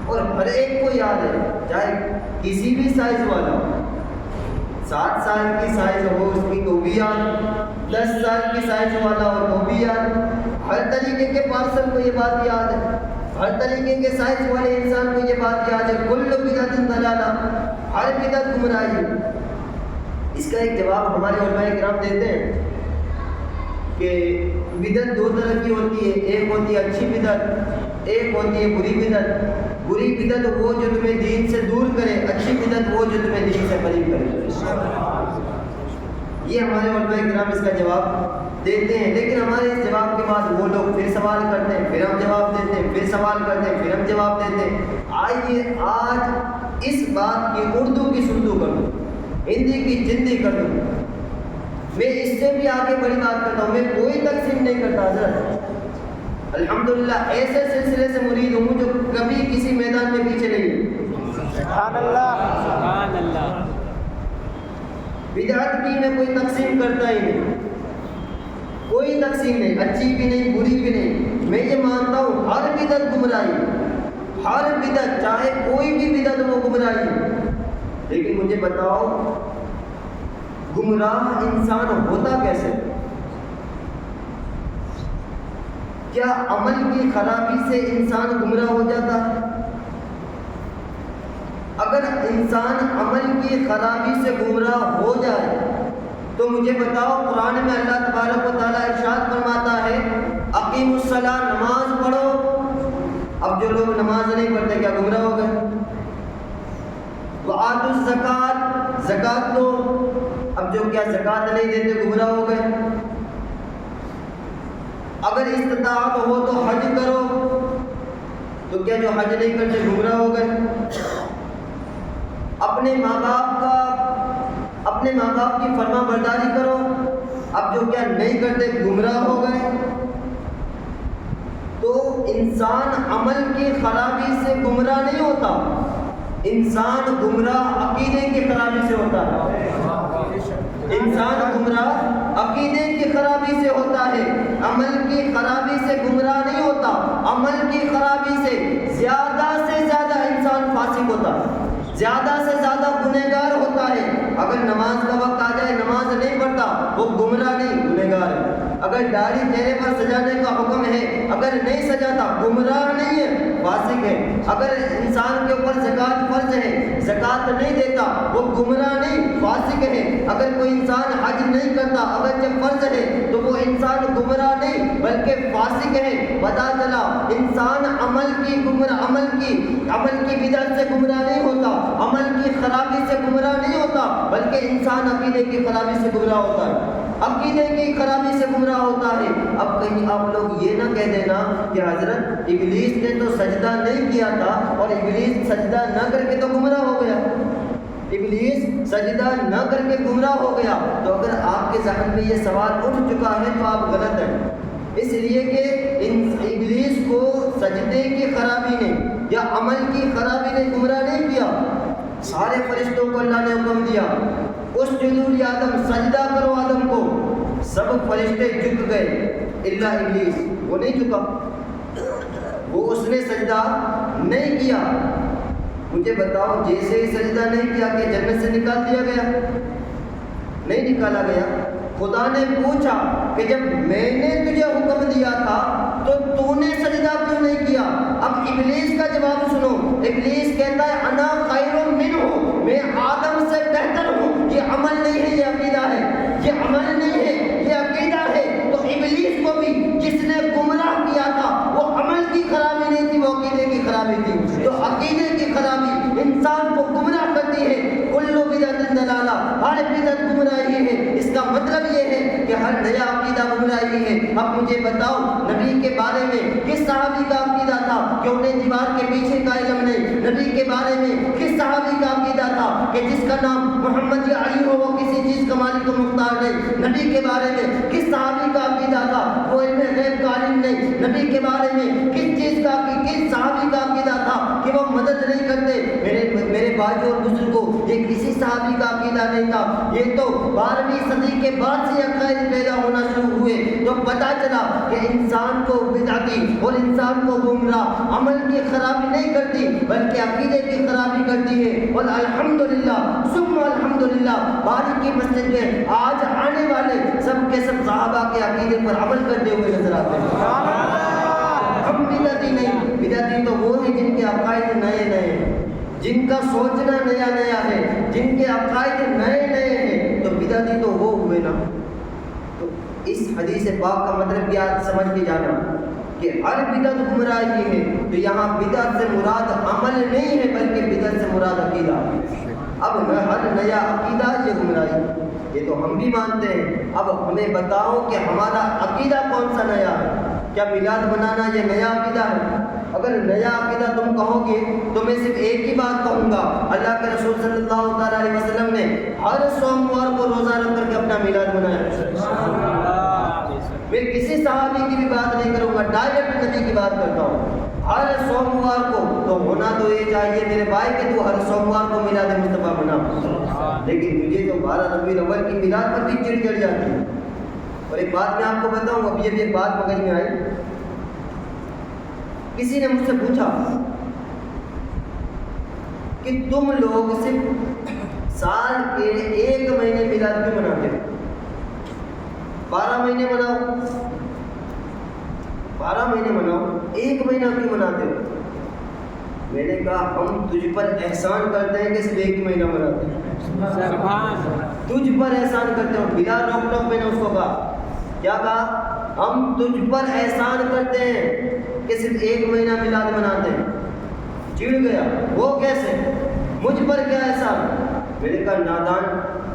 اور ہر ایک کو یاد ہے، چاہے کسی بھی سائز والا ہو، 7 سال کی سائز ہو اس کی تو بھی یاد، 10 سال کی سائز والا ہو تو بھی یاد، ہر طریقے کے پارسل کو یہ بات یاد ہے، ہر طریقے کے سائز والے انسان کو یہ بات یاد ہے، کل بدعت ضلالہ، ہر بدعت گمراہی۔ اس کا ایک جواب ہمارے علماء کرام دیتے ہیں کہ بدعت 2 طرح کی ہوتی ہے، ایک ہوتی ہے اچھی بدعت، ایک ہوتی ہے بری بدعت۔ بری بدعت وہ جو تمہیں دین سے دور کرے، اچھی بدعت وہ جو تمہیں دین سے قریب کرے۔ یہ ہمارے علماء کرام اس کا جواب دیتے ہیں، لیکن ہمارے اس جواب کے بعد وہ لوگ پھر سوال کرتے ہیں، پھر ہم جواب دیتے ہیں، پھر سوال کرتے ہیں، پھر ہم جواب دیتے ہیں۔ آئیے آج اس بات کی اردو کی سردو کر دوں، ہندی کی جندی کر دوں، میں اس سے بھی آگے بڑی بات کرتا ہوں، میں کوئی تقسیم نہیں کرتا حضرت، الحمدللہ ایسے سلسلے سے مرید ہوں جو کبھی کسی میدان میں پیچھے نہیں ہے۔ سبحان اللہ، سبحان اللہ۔ بدعت کی میں کوئی تقسیم کرتا ہی نہیں، کوئی تقسیم نہیں، اچھی بھی نہیں بری بھی نہیں، میں یہ مانتا ہوں ہر بدعت گمراہی، ہر بدعت چاہے کوئی بھی بدعت وہ گمراہی۔ لیکن مجھے بتاؤ گمراہ انسان ہوتا کیسے؟ کیا عمل کی خرابی سے انسان گمراہ ہو جاتا ہے؟ اگر انسان عمل کی خرابی سے گمراہ ہو جائے تو مجھے بتاؤ، قرآن میں اللہ تبارک و تعالیٰ ارشاد فرماتا ہے اقیموا الصلاۃ، نماز پڑھو۔ اب جو لوگ نماز نہیں پڑھتے کیا گمراہ ہو گئے؟ وآتوا الزکوٰۃ، زکوٰۃ دو۔ اب جو کیا زکوٰۃ نہیں دیتے گمراہ ہو گئے؟ اگر استطاعت ہو تو حج کرو، تو کیا جو حج نہیں کرتے گمراہ ہو گئے؟ اپنے ماں باپ کی فرما برداری کرو، اب جو کیا نہیں کرتے گمراہ ہو گئے؟ تو انسان عمل کی خرابی سے گمراہ نہیں ہوتا، انسان گمراہ عقیدے کی خرابی سے ہوتا ہے، انسان گمراہ عقیدے کی خرابی سے ہوتا ہے، عمل کی خرابی سے گمراہ نہیں ہوتا، عمل کی خرابی سے زیادہ انسان فاسق ہوتا ہے، زیادہ سے زیادہ گنہگار ہوتا ہے۔ اگر نماز کا وقت آ جائے نماز نہیں پڑھتا وہ گمراہ نہیں گنہگار ہے، اگر داڑھی چہرے پر سجانے کا حکم ہے اگر نہیں سجاتا گمراہ نہیں ہے فاسق ہے، اگر انسان کے اوپر زکوٰۃ فرض ہے زکوٰۃ نہیں دیتا وہ گمراہ نہیں فاسق ہے، اگر کوئی انسان حج نہیں کرتا اگر جب فرض ہے تو وہ انسان گمراہ نہیں بلکہ فاسق ہے۔ پتہ چلا انسان عمل کی بدعت سے گمراہ نہیں ہوتا، عمل کی خرابی سے گمراہ نہیں ہوتا، بلکہ انسان عقیدے کی خرابی سے گمراہ ہوتا ہے، عقیدے کی خرابی سے گمراہ ہوتا ہے۔ اب کہیں آپ لوگ یہ نہ کہہ دینا کہ حضرت ابلیس نے تو سجدہ نہیں کیا تھا اور ابلیس سجدہ نہ کر کے تو گمراہ ہو گیا، ابلیس سجدہ نہ کر کے گمراہ ہو گیا۔ تو اگر آپ کے ذہن میں یہ سوال اٹھ چکا ہے تو آپ غلط ہیں، اس لیے کہ ابلیس کو سجدے کی خرابی نے یا عمل کی خرابی نے گمراہ نہیں کیا، سارے فرشتوں کو اللہ نے حکم دیا اسجدوا لآدم، سجدہ کرو آدم کو، سب فرشتے جھک گئے الا ابلیس، وہ نہیں جھکا، اس نے سجدہ نہیں کیا۔ مجھے بتاؤ جیسے ہی سجدہ نہیں کیا کہ جنت سے نکال دیا گیا؟ نہیں نکالا گیا۔ خدا نے پوچھا کہ جب میں نے تجھے حکم دیا تھا تو تو نے سجدہ کیوں نہیں کیا؟ اب ابلیس کا جواب سنو، ابلیس کہتا ہے انا خیر منہ، میں آدم سے بہتر ہوں۔ یہ عمل نہیں ہے، یہ عقیدہ ہے، یہ عمل نہیں ہے یہ عقیدہ ہے۔ تو ابلیس کو بھی جس نے گمراہ کیا تھا وہ عمل کی خرابی نہیں تھی، وہ عقیدے کی خرابی تھی۔ تو عقیدے کی خرابی انسان کو گمراہ کرتی ہے۔ کل بدعت ضلالہ، ہر بدعت گمراہی ہے۔ اس کا مطلب یہ ہے کہ ہر نیا عقیدہ گمراہی ہے۔ اب مجھے بتاؤ نبی کے بارے میں کس صحابی کا عقیدہ تھا کہ انہیں دیوار کے پیچھے کا علم نہیں؟ نبی کے بارے میں کس صحابی کا عقیدہ تھا کہ جس کا نام محمد یا علی ہو وہ کسی چیز کا مالک و مختار نہیں؟ نبی کے بارے میں کس صحابی کا عقیدہ تھا وہ علم غیب کا عالم نہیں؟ نبی کے بارے میں کس صحابی کا عقیدہ تھا کہ وہ مدد نہیں کرتے؟ میرے بھائی اور بزرگوں، یہ کسی صحابی کا عقیدہ نہیں تھا، یہ تو 12ویں صدی کے بعد سے عقائد پیدا ہونا شروع ہوئے۔ تو پتہ چلا کہ انسان کو بدعتی اور انسان کو گمراہ عمل کی خرابی نہیں کرتی بلکہ عقیدے کی خرابی کرتی ہے۔ اور الحمدللہ ثم الحمدللہ باری کی مسجد میں آج آنے والے سب کے سب صحابہ کے عقیدے پر عمل کرتے ہوئے نظر آتے ہیں۔ ہم بدعتی نہیں، بدعتی تو وہ ہیں جن کے عقائد نئے نئے ہیں، جن کا سوچنا نیا نیا ہے، جن کے عقائد نئے نئے ہیں، تو بدعتی تو وہ ہوئے نا۔ تو اس حدیث پاک کا مطلب کیا سمجھ کے جانا کہ ہر بدعت گمراہی ہے۔ تو یہاں بدعت سے مراد عمل نہیں ہے بلکہ بدعت سے مراد عقیدہ۔ اب ہر نیا عقیدہ یہ گمراہی، یہ تو ہم بھی مانتے ہیں۔ اب ہمیں بتاؤ کہ ہمارا عقیدہ کون سا نیا ہے؟ کیا میلاد منانا یہ نیا عقیدہ ہے؟ اگر نیا عقیدہ تم کہو گے تو میں صرف ایک ہی بات کہوں گا، اللہ کے رسول صلی اللہ تعالیٰ علیہ وسلم نے ہر سوموار کو روزہ رکھ کر کے اپنا میلاد منایا۔ میں کسی صحابی کی بھی بات نہیں کروں گا، ڈائریکٹ نبی کی بات کرتا ہوں۔ ہر سوموار کو تو ہونا تو یہ چاہیے میرے بھائی کہ تو ہر سوموار کو میلاد مصطفیٰ منا، لیکن مجھے تو 12 ربیع الاول کی میلاد پر بھی چڑ چڑھ جاتی ہے۔ اور ایک بات میں آپ کو بتاؤں، ابھی ایک بات مغز میں آئی، کسی نے مجھ سے پوچھا کہ تم لوگ صرف سال کے 1 مہینے میلاد کیوں مناتے ہو؟ 12 مہینے مناؤ، 12 مہینے مناؤ، 1 مہینہ کیوں مناتے ہو؟ میں نے کہا ہم تجھ پر احسان کرتے ہیں کہ صرف 1 مہینہ مناتے ہیں، تجھ پر احسان کرتے ہیں۔ بلا روک ٹوک میں نے اس کو کہا، کیا کہا؟ ہم تجھ پر احسان کرتے ہیں کہ صرف 1 مہینہ میلاد مناتے ہیں۔ چڑ گیا، وہ کیسے؟ مجھ پر کیا احسان؟ میں نے کہا نادان،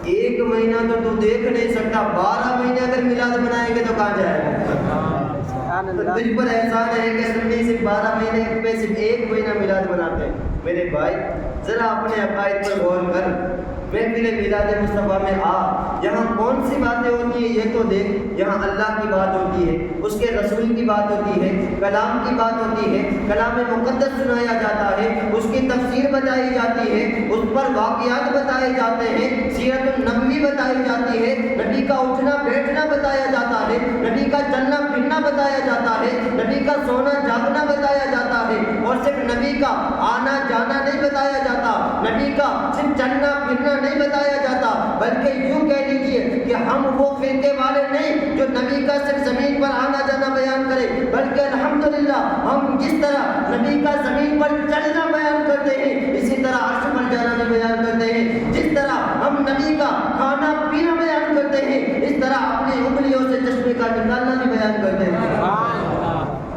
1 مہینہ تو دیکھ نہیں سکتا، 12 مہینے اگر میلاد منائیں گے تو کہاں جائے گا؟ تو تجھ پر احسان ہے کہ سنی صرف 12 مہینے میں صرف 1 مہینہ میلاد مناتے ہیں۔ میرے بھائی ذرا اپنے عقائد پر غور کر، محفل میلاد مصطفیٰ میں آ، یہاں کون سی باتیں ہوتی ہیں یہ تو دیکھ۔ یہاں اللہ کی بات ہوتی ہے، اس کے رسول کی بات ہوتی ہے، کلام کی بات ہوتی ہے، کلام مقدس سنایا جاتا ہے، اس کی تفسیر بتائی جاتی ہے، اس پر واقعات بتائے جاتے ہیں، سیرت النبوی بتائی جاتی ہے، نبی کا اٹھنا بیٹھنا بتایا جاتا ہے، نبی کا چلنا پھرنا بتایا جاتا ہے، نبی کا سونا جاگنا بتایا جاتا ہے، اور صرف نبی کا آنا جانا نہیں بتایا جاتا، نبی کا صرف چلنا پھرنا نہیں بتایا جاتا، بلکہ یوں کہہ لیجیے کہ ہم وہ فرقے والے نہیں جو نبی کا صرف زمین پر آنا جانا بیان کرے، بلکہ الحمدللہ ہم جس طرح نبی کا زمین پر چلنا بیان کرتے ہیں اسی طرح عرش پر جانا بھی بیان کرتے ہیں، جس طرح ہم نبی کا کھانا پینا بیان کرتے ہیں اس طرح اپنی انگلیوں سے چشمے کا نکالنا بھی بیان کرتے ہیں،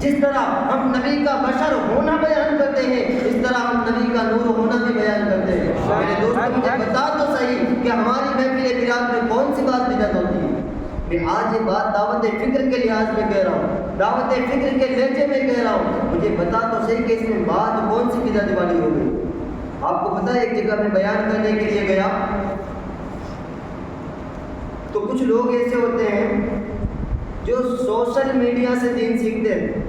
جس طرح ہم نبی کا بشر ہونا بیان کرتے ہیں اس طرح ہم نبی کا نور ہونا بھی بیان کرتے ہیں۔ میرے دوستوں مجھے بتا تو صحیح کہ ہماری محفل میلاد میں کون سی بات بدعت ہوتی ہے؟ میں آج یہ بات دعوت فکر کے لحاظ میں کہہ رہا ہوں، دعوت فکر کے لہجے میں کہہ رہا ہوں، مجھے بتا تو صحیح کہ اس میں بات کون سی بدعت والی ہو گئی۔ آپ کو پتہ ہے ایک جگہ میں بیان کرنے کے لیے گیا تو کچھ لوگ ایسے ہوتے ہیں جو سوشل میڈیا سے دین سیکھتے ہیں،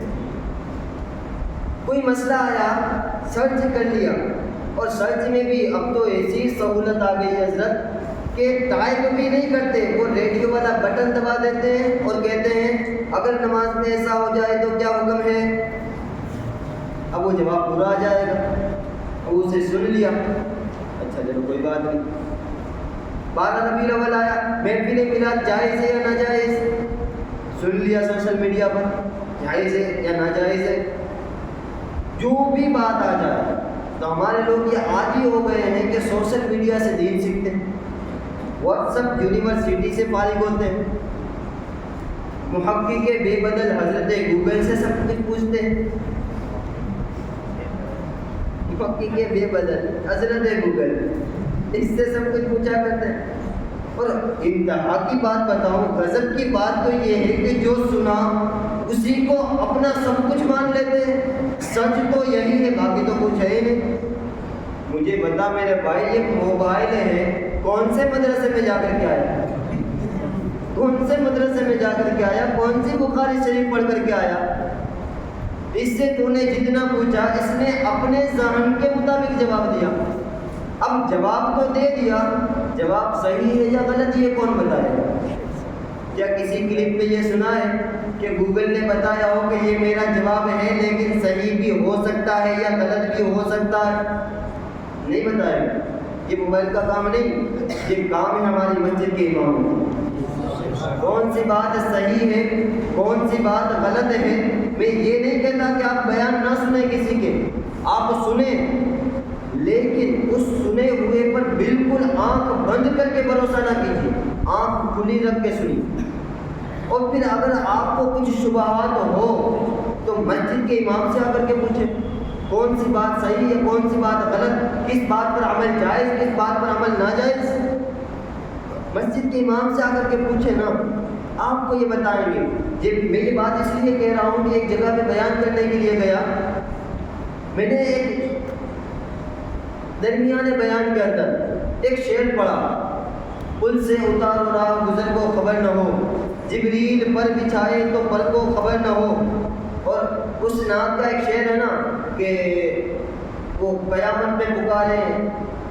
کوئی مسئلہ آیا سرچ کر لیا، اور سرچ میں بھی اب تو ایسی سہولت آ گئی ہے حضرت کہ ٹائپ بھی نہیں کرتے، وہ ریڈیو والا بٹن دبا دیتے ہیں اور کہتے ہیں اگر نماز میں ایسا ہو جائے تو کیا حکم ہے، اب وہ جواب پورا آ جائے گا، اب اسے سن لیا، اچھا چلو کوئی بات نہیں۔ 12 ربیع الاول آیا، محفل میلاد جائز ہے یا ناجائز، سن لیا سوشل میڈیا پر جائز ہے یا ناجائز ہے، جو بھی بات آ جائے۔ تو ہمارے لوگ یہ عادی ہو گئے ہیں کہ سوشل میڈیا سے دین سیکھتے ہیں، واٹس ایپ یونیورسٹی سے فارغ ہوتے ہیں، محقق کے بے بدل حضرت گوگل سے سب کچھ پوچھتے ہیں، محقق کے بے بدل حضرت گوگل اس سے سب کچھ پوچھا کرتے ہیں۔ اور انتہا کی بات بتاؤں، غضب کی بات تو یہ ہے کہ جو سنا اسی کو اپنا سب کچھ مان لیتے ہیں، سچ تو یہی ہے باقی تو کچھ ہے ہی نہیں۔ مجھے بتا میرے بھائی یہ موبائل ہے، کون سے مدرسے میں جا کر کے آیا، کون سے مدرسے میں جا کر کے آیا، کون سی بخاری شریف پڑھ کر کے آیا، اس سے تو نے جتنا پوچھا اس نے اپنے ذہن کے مطابق جواب دیا، اب جواب تو دے دیا، جواب صحیح ہے یا غلط یہ کون بتائے گا؟ کیا کسی کلپ پہ یہ سنا ہے کہ گوگل نے بتایا ہو کہ یہ میرا جواب ہے لیکن صحیح بھی ہو سکتا ہے یا غلط بھی ہو سکتا ہے؟ نہیں بتایا، یہ موبائل کا کام نہیں، یہ کام ہے ہماری مسجد کے امام۔ کون سی بات صحیح ہے کون سی بات غلط ہے، میں یہ نہیں کہتا کہ آپ بیان نہ سنیں کسی کے، آپ سنیں لیکن اس سنے ہوئے پر بالکل آنکھ بند کر کے بھروسہ نہ کیجیے، آنکھ کھلی رکھ کے سنیے، اور پھر اگر آپ کو کچھ شبہات ہو تو مسجد کے امام سے آ کر کے پوچھیں کون سی بات صحیح ہے کون سی بات غلط، کس بات پر عمل جائز کس بات پر عمل ناجائز، مسجد کے امام سے آ کر کے پوچھیں نا، آپ کو یہ بتائیں گے۔ میں یہ بات اس لیے کہہ رہا ہوں کہ ایک جگہ پہ بیان کرنے کے لیے گیا، میں نے ایک درمیانے بیان کے اندر ایک شعر پڑھا، پل سے اتار و راہ گزر کو خبر نہ ہو، جبریل پر بچھائے تو پر کو خبر نہ ہو، اور اس نعت کا ایک شعر ہے نا کہ وہ قیامت میں پکارے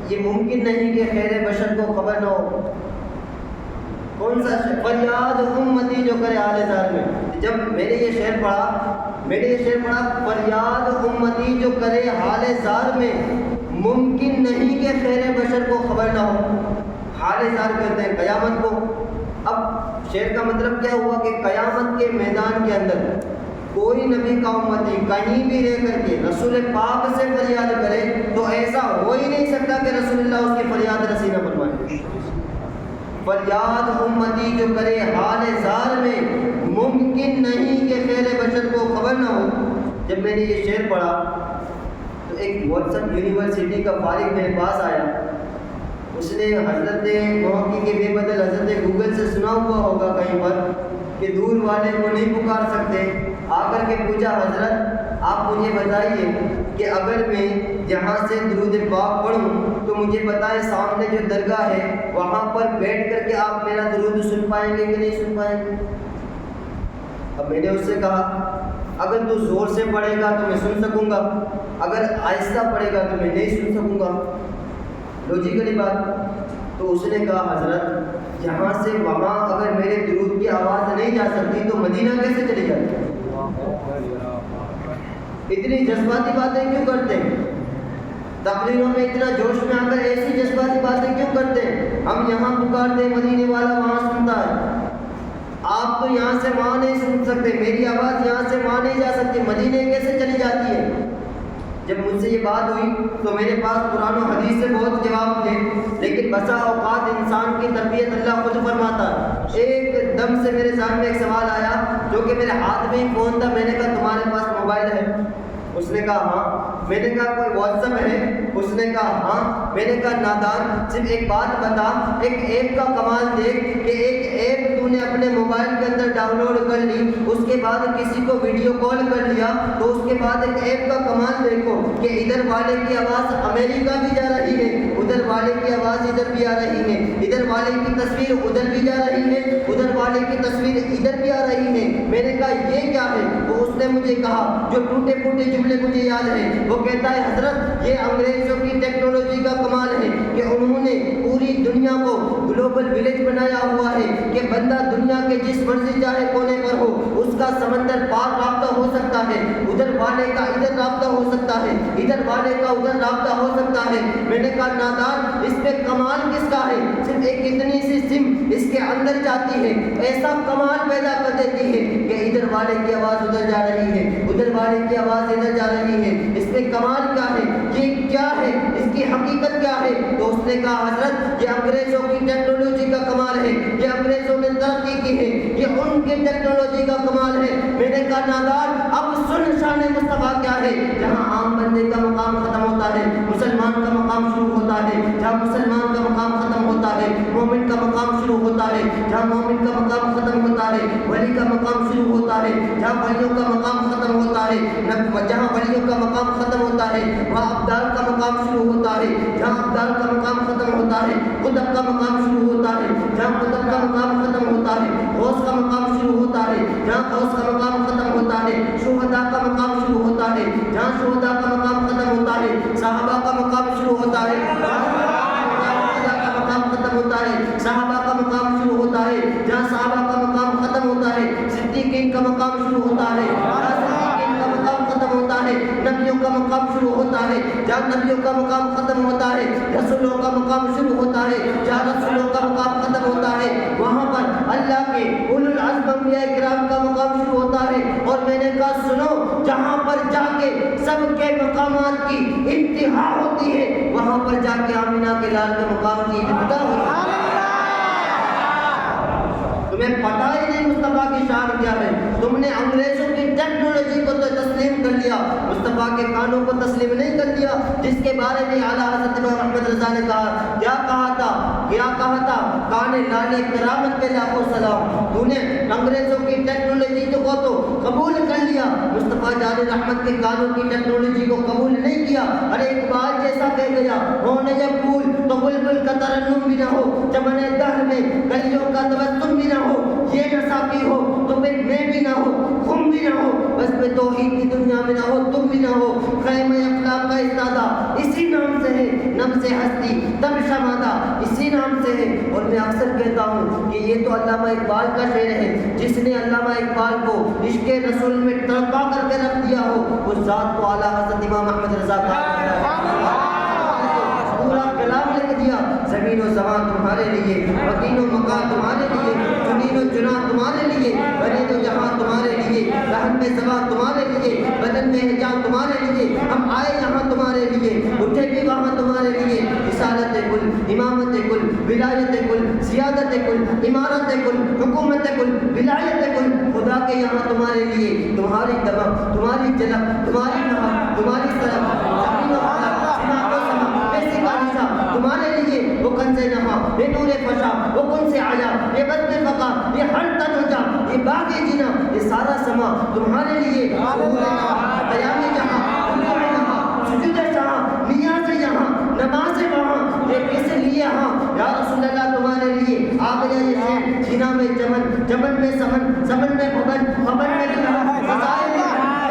یہ ممکن نہیں کہ خیر بشر کو خبر نہ ہو، کون سا شعر؟ فریاد امتی جو کرے حال زار میں۔ جب میں نے یہ شعر پڑھا فریاد امتی جو کرے حال زار میں، ممکن نہیں کہ خیر بشر کو خبر نہ ہو، حال زار کہتے ہیں قیامت کو۔ اب شعر کا مطلب کیا ہوا کہ قیامت کے میدان کے اندر کوئی نبی کا امتی کہیں بھی رہ کر کے رسول پاک سے فریاد کرے تو ایسا ہو ہی نہیں سکتا کہ رسول اللہ اس کی فریاد رسی نہ فرمائے۔ فریاد امتی جو کرے حال زار میں، ممکن نہیں کہ خیر بشر کو خبر نہ ہو۔ جب میں نے یہ شعر پڑھا تو ایک واٹس ایپ یونیورسٹی کا فارغ میرے پاس آیا، اس نے حضرت محقق کے بے بدل حضرت گوگل سے سنا ہوا ہوگا کہیں پر کہ دور والے کو نہیں پکار سکتے، آ کر کے پوچھا حضرت آپ مجھے بتائیے کہ اگر میں یہاں سے درود پاک پڑھوں تو مجھے بتائیں سامنے جو درگاہ ہے وہاں پر بیٹھ کر کے آپ میرا درود سن پائیں گے کہ نہیں سن پائیں گے؟ اب میں نے اس سے کہا اگر تو زور سے پڑھے گا تو میں سن سکوں گا، اگر آہستہ پڑھے گا تو میں نہیں سن سکوں گا۔ لوجیکلی بات۔ تو اس نے کہا حضرت یہاں سے وہاں اگر میرے درود کی آواز نہیں جا سکتی تو مدینہ کیسے چلی جاتی؟ اتنی جذباتی باتیں کیوں کرتے ہیں؟ تقریروں میں اتنا جوش میں آ کر ایسی جذباتی باتیں کیوں کرتے ہیں؟ ہم یہاں پکارتے ہیں مدینے والا وہاں سنتا ہے، آپ تو یہاں سے وہاں نہیں سن سکتے، میری آواز یہاں سے وہاں نہیں جا سکتی، مدینے کیسے چلی جاتی ہے؟ جب مجھ سے یہ بات ہوئی تو میرے پاس قرآن و حدیث سے بہت جواب تھے، لیکن بسا اوقات انسان کی تربیت اللہ خود فرماتا ہے۔ ایک دم سے میرے سامنے ایک سوال آیا جو کہ میرے ہاتھ میں ہی فون تھا، میں نے کہا تمہارے پاس موبائل ہے؟ اس نے کہا ہاں۔ میں نے کہا کوئی واٹس ایپ ہے؟ اس نے کہا ہاں۔ میں نے کہا نادان صرف ایک بات بتا، ایک ایپ کا کمال دیکھ کہ ایک ایپ تو نے اپنے موبائل کے اندر ڈاؤن لوڈ کر لی، اس کے بعد کسی کو ویڈیو کال کر لیا، تو اس کے بعد ایک ایپ کا کمال دیکھو کہ ادھر والے کی آواز امریکہ بھی جا رہی ہے، ادھر والے کی آواز ادھر بھی آ رہی ہے، ادھر والے کی تصویر ادھر بھی جا رہی ہے، ادھر والے کی تصویر ادھر بھی آ رہی ہے۔ میں نے کہا یہ کیا ہے؟ تو اس نے مجھے کہا جو ٹوٹے پھوٹے جملے مجھے یاد ہیں، وہ کہتا ہے حضرت یہ انگریزوں کی ٹیکنالوجی کا کمال ہے کہ انہوں نے پوری دنیا کو گلوبل ولیج بنایا ہوا ہے کہ بندہ دنیا کے جس مرضی چاہے کونے پر ہو اس کا سمندر پار رابطہ ہو سکتا ہے، ادھر والے کا ادھر رابطہ ہو سکتا ہے، ادھر والے کا ادھر رابطہ ہو سکتا ہے۔ میں نے کہا نادان اس پہ کمال کس کا ہے؟ صرف ایک اتنی سی سم اس کے اندر جاتی ہے، ایسا کمال پیدا کر دیتی ہے کہ ادھر والے کی آواز ادھر جا رہی ہے، ادھر والے کی آواز ادھر جا رہی ہے۔ اس پہ کمال کیا ہے؟ یہ کیا ہے؟ اس کی حقیقت کیا ہے؟ تو اس نے کہا حضرت یہ انگریزوں کی ٹیکنالوجی کا کمال ہے، یہ انگریزوں نے ترقی کی ہے، یہ ان کی ٹیکنالوجی کا کمال ہے۔ میں نے کہا نادان اب سن شان مصطفیٰ کیا ہے؟ جہاں عام بندے کا مقام ختم ہوتا ہے مسلمان کا مقام شروع ہوتا ہے، جہاں مسلمان کا مقام ختم ہوتا ہے مومن کا مقام شروع ہوتا ہے، جہاں مومن کا مقام ختم ہوتا ہے ولی کا مقام شروع ہوتا ہے، جہاں ولیوں کا مقام ختم ہوتا ہے جہاں ولیوں کا مقام ختم ہوتا ہے وہاں ابدال کا مقام شروع ہوتا ہے، جہاں ابدال کا مقام ختم ہوتا ہے قطب کا مقام شروع ہوتا ہے، جہاں قطب کا مقام ختم ہوتا ہے غوث کا مقام شروع ہوتا ہے، جہاں غوث کا مقام ختم ہوتا ہے شہداء کا مقام شروع ہوتا ہے، جہاں شہداء کا مقام ختم ہوتا ہے صحابہ کا مقام شروع ہوتا ہے، کا مقام ختم ہوتا ہے صحابہ کا مقام شروع ہوتا ہے، جہاں صحابہ کا مقام ختم ہوتا ہے صدیقین کا مقام شروع ہوتا ہے، نبیوں کا مقام شروع ہوتا ہے، جہاں نبیوں کا مقام ختم ہوتا ہے رسولوں کا مقام شروع ہوتا ہے، جہاں رسولوں کا مقام ختم ہوتا ہے وہاں پر اللہ کے اولو العزم انبیاء کرام کا مقام شروع ہوتا ہے۔ اور میں نے کہا سنو جہاں پر جا کے سب کے مقامات کی انتہا ہوتی ہے وہاں پر جا کے آمینہ کے لال کے مقام کی ابتدا ہوتی ہے۔ تمہیں پتہ ہی نہیں مصطفیٰ کی شان کیا ہے، تم نے انگریزوں کی ٹیکنالوجی کو تو تسلیم کر لیا، مصطفیٰ کے کانوں کو تسلیم نہیں کر لیا جس کے بارے میں اعلیٰ حضرت امام احمد رضا نے کہا کیا کہا تھا کان لالے کرامت کے لاکھوں سلام۔ تو نے انگریزوں کی ٹیکنالوجی کو تو قبول کر لیا، مصطفیٰ جان رحمت کے کانوں کی ٹیکنالوجی کو قبول نہیں کیا۔ ارے اقبال جیسا کہہ گیا ہونے جب پھول تو بلبل کا ترنم بھی نہ ہو، چمن دہر میں گلیوں کا تبسم بھی نہ ہو، یہ نہ ساقی ہو تو پھر میں بھی نہ ہو، خم بھی نہ ہو بس میں توحید کی دنیا میں نہ ہو، تم بھی نہ ہو، خیمہ افلاک کا استادہ اسی نام سے ہے، نفس ہستی تب شمادہ اسی نام سے ہے۔ اور میں اکثر کہتا ہوں کہ یہ تو علامہ اقبال کا شعر ہے، جس نے علامہ اقبال کو عشق رسول میں تڑپا کر کے رکھ دیا ہو اس ذات کو اعلیٰ حضرت امام احمد رضا کا پورا کلام لکھ دیا۔ زمین و زمان تمہارے لیے، مکین و مکان تمہارے لیے، چنین و چنا تمہارے لیے، بنے تو جہاں تمہارے لیے، رحم میں سوا تمہارے لیے، بدن میں حجاب تمہارے لیے، ہم آئے یہاں تمہارے لیے، اٹھے بھی وہاں تمہارے لیے۔ رسالت کل، امامت کل، ولایت کل، سیادت کل، عمارت کل، حکومت کل، ولایت کل، خدا کے یہاں تمہارے لیے، تمہاری دمک، تمہاری جلک، تمہاری نہک، تمہاری سلک، زمین و فلک، سما و سما، ایسی بادشاہ تمہارے لیے، وہ کن سے نہا، یہ نور فشا، وہ کن سے آیا، یہ بدن فقا، یہ ہر تن ہو جا، یہ باغ جنا، یہ سارا سما تمہارے لیے، قیام جہاں، رکوع یہاں، سجود جہاں، نیاز یہاں، نماز وہاں، یہ کس لیے ہاں یا رسول اللہ تمہارے لیے آ گیا یہ شہر، جنا میں چمن، چمن میں سمن، سمن میں بھون، بھون میں دلہن، فضائل میں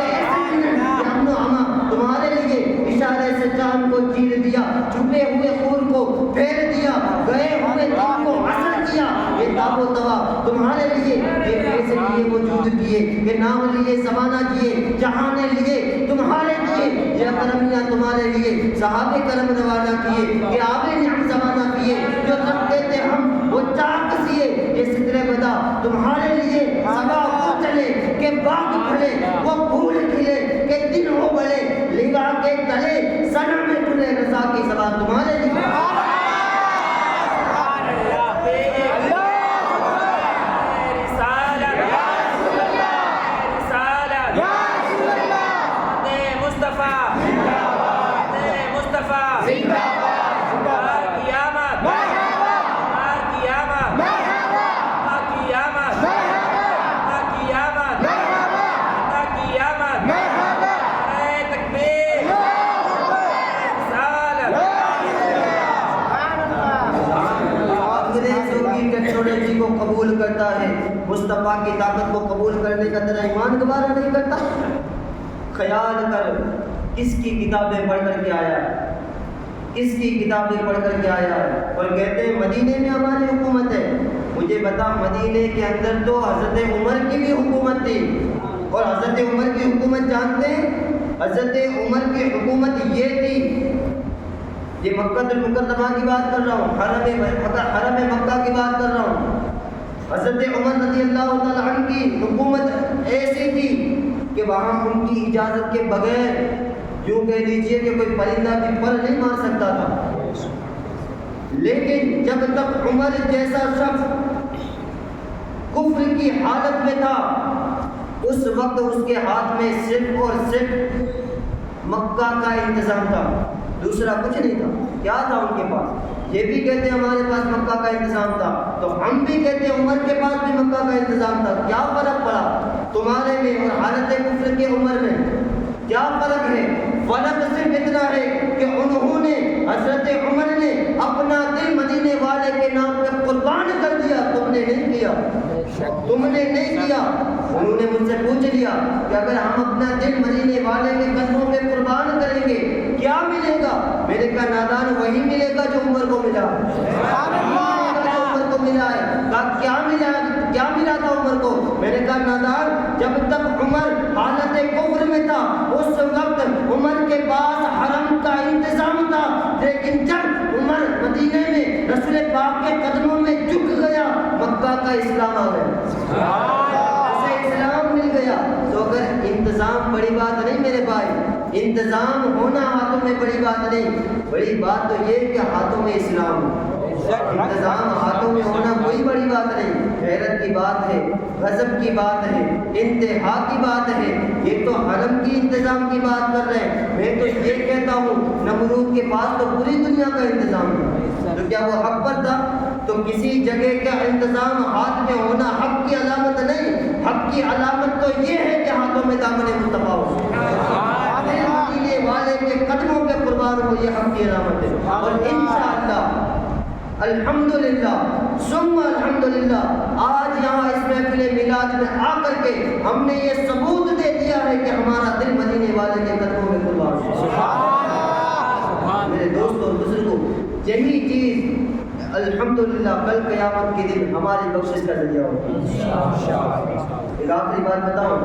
ایسے منن، یہ امن و امان تمہارے لیے، اشارے سے چاند کو چیر دیا، چھپے ہوئے خور کو پھیر دیا، گئے ہوئے دن کو عصر کیا، یہ تاب و توا تمہارے لیے، یہ کیسے لیے وجود کیے کہ نام لیے زمانہ کیے، جہاں لیے تمہارے لیے، یہ کرمیاں تمہارے لیے، صحابہ کرم روانہ کیے کہ آب نعم زمانہ کیے، جو رکھتے تھے ہم وہ چاک سیے، یہ سترے بدا تمہارے لیے، سبا کو چلے کہ باغ پھلے، وہ پھول کھلے کہ دن ہو بڑے، لگا کے تلے سنا میں کھلے، رضا کی زبان تمہارے لیے۔ ٹیکنالوجی کو قبول کرتا ہے، مصطفیٰ کی طاقت کو قبول کرنے کا تیرا ایمان گوارا نہیں کرتا؟ خیال کر کس کی کتابیں پڑھ کر کے آیا ہے، کس کی کتابیں پڑھ کر کے آیا ہے، اور کہتے ہیں مدینے میں ہماری حکومت ہے۔ مجھے بتا مدینے کے اندر تو حضرت عمر کی بھی حکومت تھی، اور حضرت عمر کی حکومت جانتے ہیں؟ حضرت عمر کی حکومت یہ تھی، یہ مکہ المکرمہ کی بات کر رہا ہوں، حرم مکہ کی بات کر رہا ہوں۔ حضرت عمر رضی اللہ تعالیٰ عنہ کی حکومت ایسی تھی کہ وہاں ان کی اجازت کے بغیر یوں کہہ لیجئے کہ کوئی پرندہ بھی پر نہیں مار سکتا تھا۔ لیکن جب تک عمر جیسا شخص کفر کی حالت میں تھا، اس وقت اس کے ہاتھ میں صرف اور صرف مکہ کا انتظام تھا، دوسرا کچھ نہیں تھا۔ کیا تھا ان کے پاس؟ یہ بھی کہتے ہیں ہمارے پاس مکہ کا انتظام تھا، تو ہم بھی کہتے ہیں عمر کے پاس بھی مکہ کا انتظام تھا۔ کیا فرق پڑا تمہارے میں اور حالت کفر کے عمر میں؟ کیا فرق ہے؟ فرق صرف اتنا ہے کہ انہوں نے، حضرت عمر نے اپنا دل مدینے والے کے نام پہ قربان کر دیا، تم نے نہیں کیا، تم نے نہیں کیا۔ انہوں نے مجھ سے پوچھ لیا کہ اگر ہم اپنا دل مدینے والے کے قدموں پہ قربان کریں گے کیا ملے گا؟ میں نے کہا نادان وہی ملے گا جو عمر کو ملا، عمر کو ملا ہے۔ کہا کیا ملا تھا عمر کو؟ میں نے کہا نادان جب تک عمر حالت کفر میں تھا اس وقت عمر کے پاس حرم کا انتظام تھا، لیکن جب عمر مدینے میں رسول پاک کے قدموں میں جھک گیا مکہ کا اسلام آ گیا، اسے اسلام مل گیا۔ تو اگر انتظام بڑی بات نہیں میرے بھائی، انتظام ہونا ہاتھوں میں بڑی بات نہیں، بڑی بات تو یہ کہ ہاتھوں میں اسلام ہو۔ انتظام ہاتھوں میں ہونا کوئی بڑی بات نہیں، غیرت کی بات ہے، غضب کی بات ہے، انتہا کی بات ہے۔ یہ تو حرم کی انتظام کی بات کر رہے ہیں، میں تو یہ کہتا ہوں نمرود کے پاس تو پوری دنیا کا انتظام ہے، تو کیا وہ حق پر تھا؟ تو کسی جگہ کا انتظام ہاتھ میں ہونا حق کی علامت نہیں، حق کی علامت تو یہ ہے کہ ہاتھوں میں دامن مصطفیٰ ہو، مدینے والے کے قدموں پہ قربان ہو، یہ حق کی علامت ہے۔ اور انشاءاللہ الحمدللہ ثم الحمدللہ آج یہاں اس محفل میلاد میں آ کر کے ہم نے یہ ثبوت دے دیا ہے کہ ہمارا دل مدینے والے کے قدموں میں قربان ہو۔ میرے دوستوں بزرگوں، یہی چیز الحمدللہ کل قیامت کے دن ہماری بخشش کا ذریعہ ہوگی۔ ایک آخری بات بتاؤں،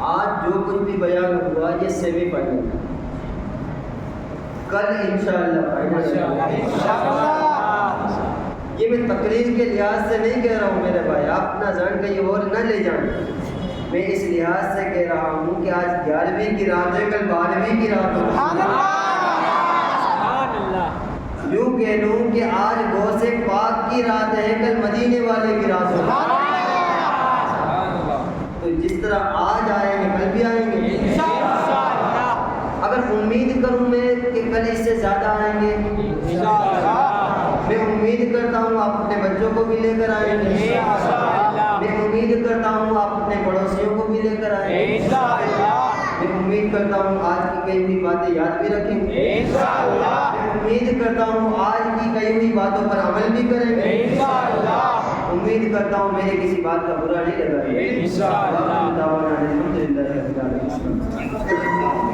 آج جو کچھ بھی بیان ہوا یہ سیمی فائنل، کل انشاءاللہ یہ میں تقریر کے لحاظ سے نہیں کہہ رہا ہوں میرے بھائی، آپ اپنا ذہن کہیں اور نہ لے جائیں، میں اس لحاظ سے کہہ رہا ہوں کہ آج 11ویں کی رات ہے، کل 12ویں کی رات ہو۔ یوں کہہ لوں کہ آج غوث پاک کی رات ہے، کل مدینے والے کی رات ہو۔ تو جس طرح آج آئے ہیں کل بھی آئیں گے، اگر امید کروں میں کہ کل اس سے زیادہ آئیں گے، میں امید کرتا ہوں آپ اپنے بچوں کو بھی لے کر آئیں گے، امید کرتا ہوں آج کی کئی ہوئی باتیں یاد بھی رکھیں گے انشاءاللہ، امید کرتا ہوں آج کی کئی ہوئی باتوں پر عمل بھی کریں گے انشاءاللہ، امید کرتا ہوں میرے کسی بات کا برا نہیں لگا انشاءاللہ۔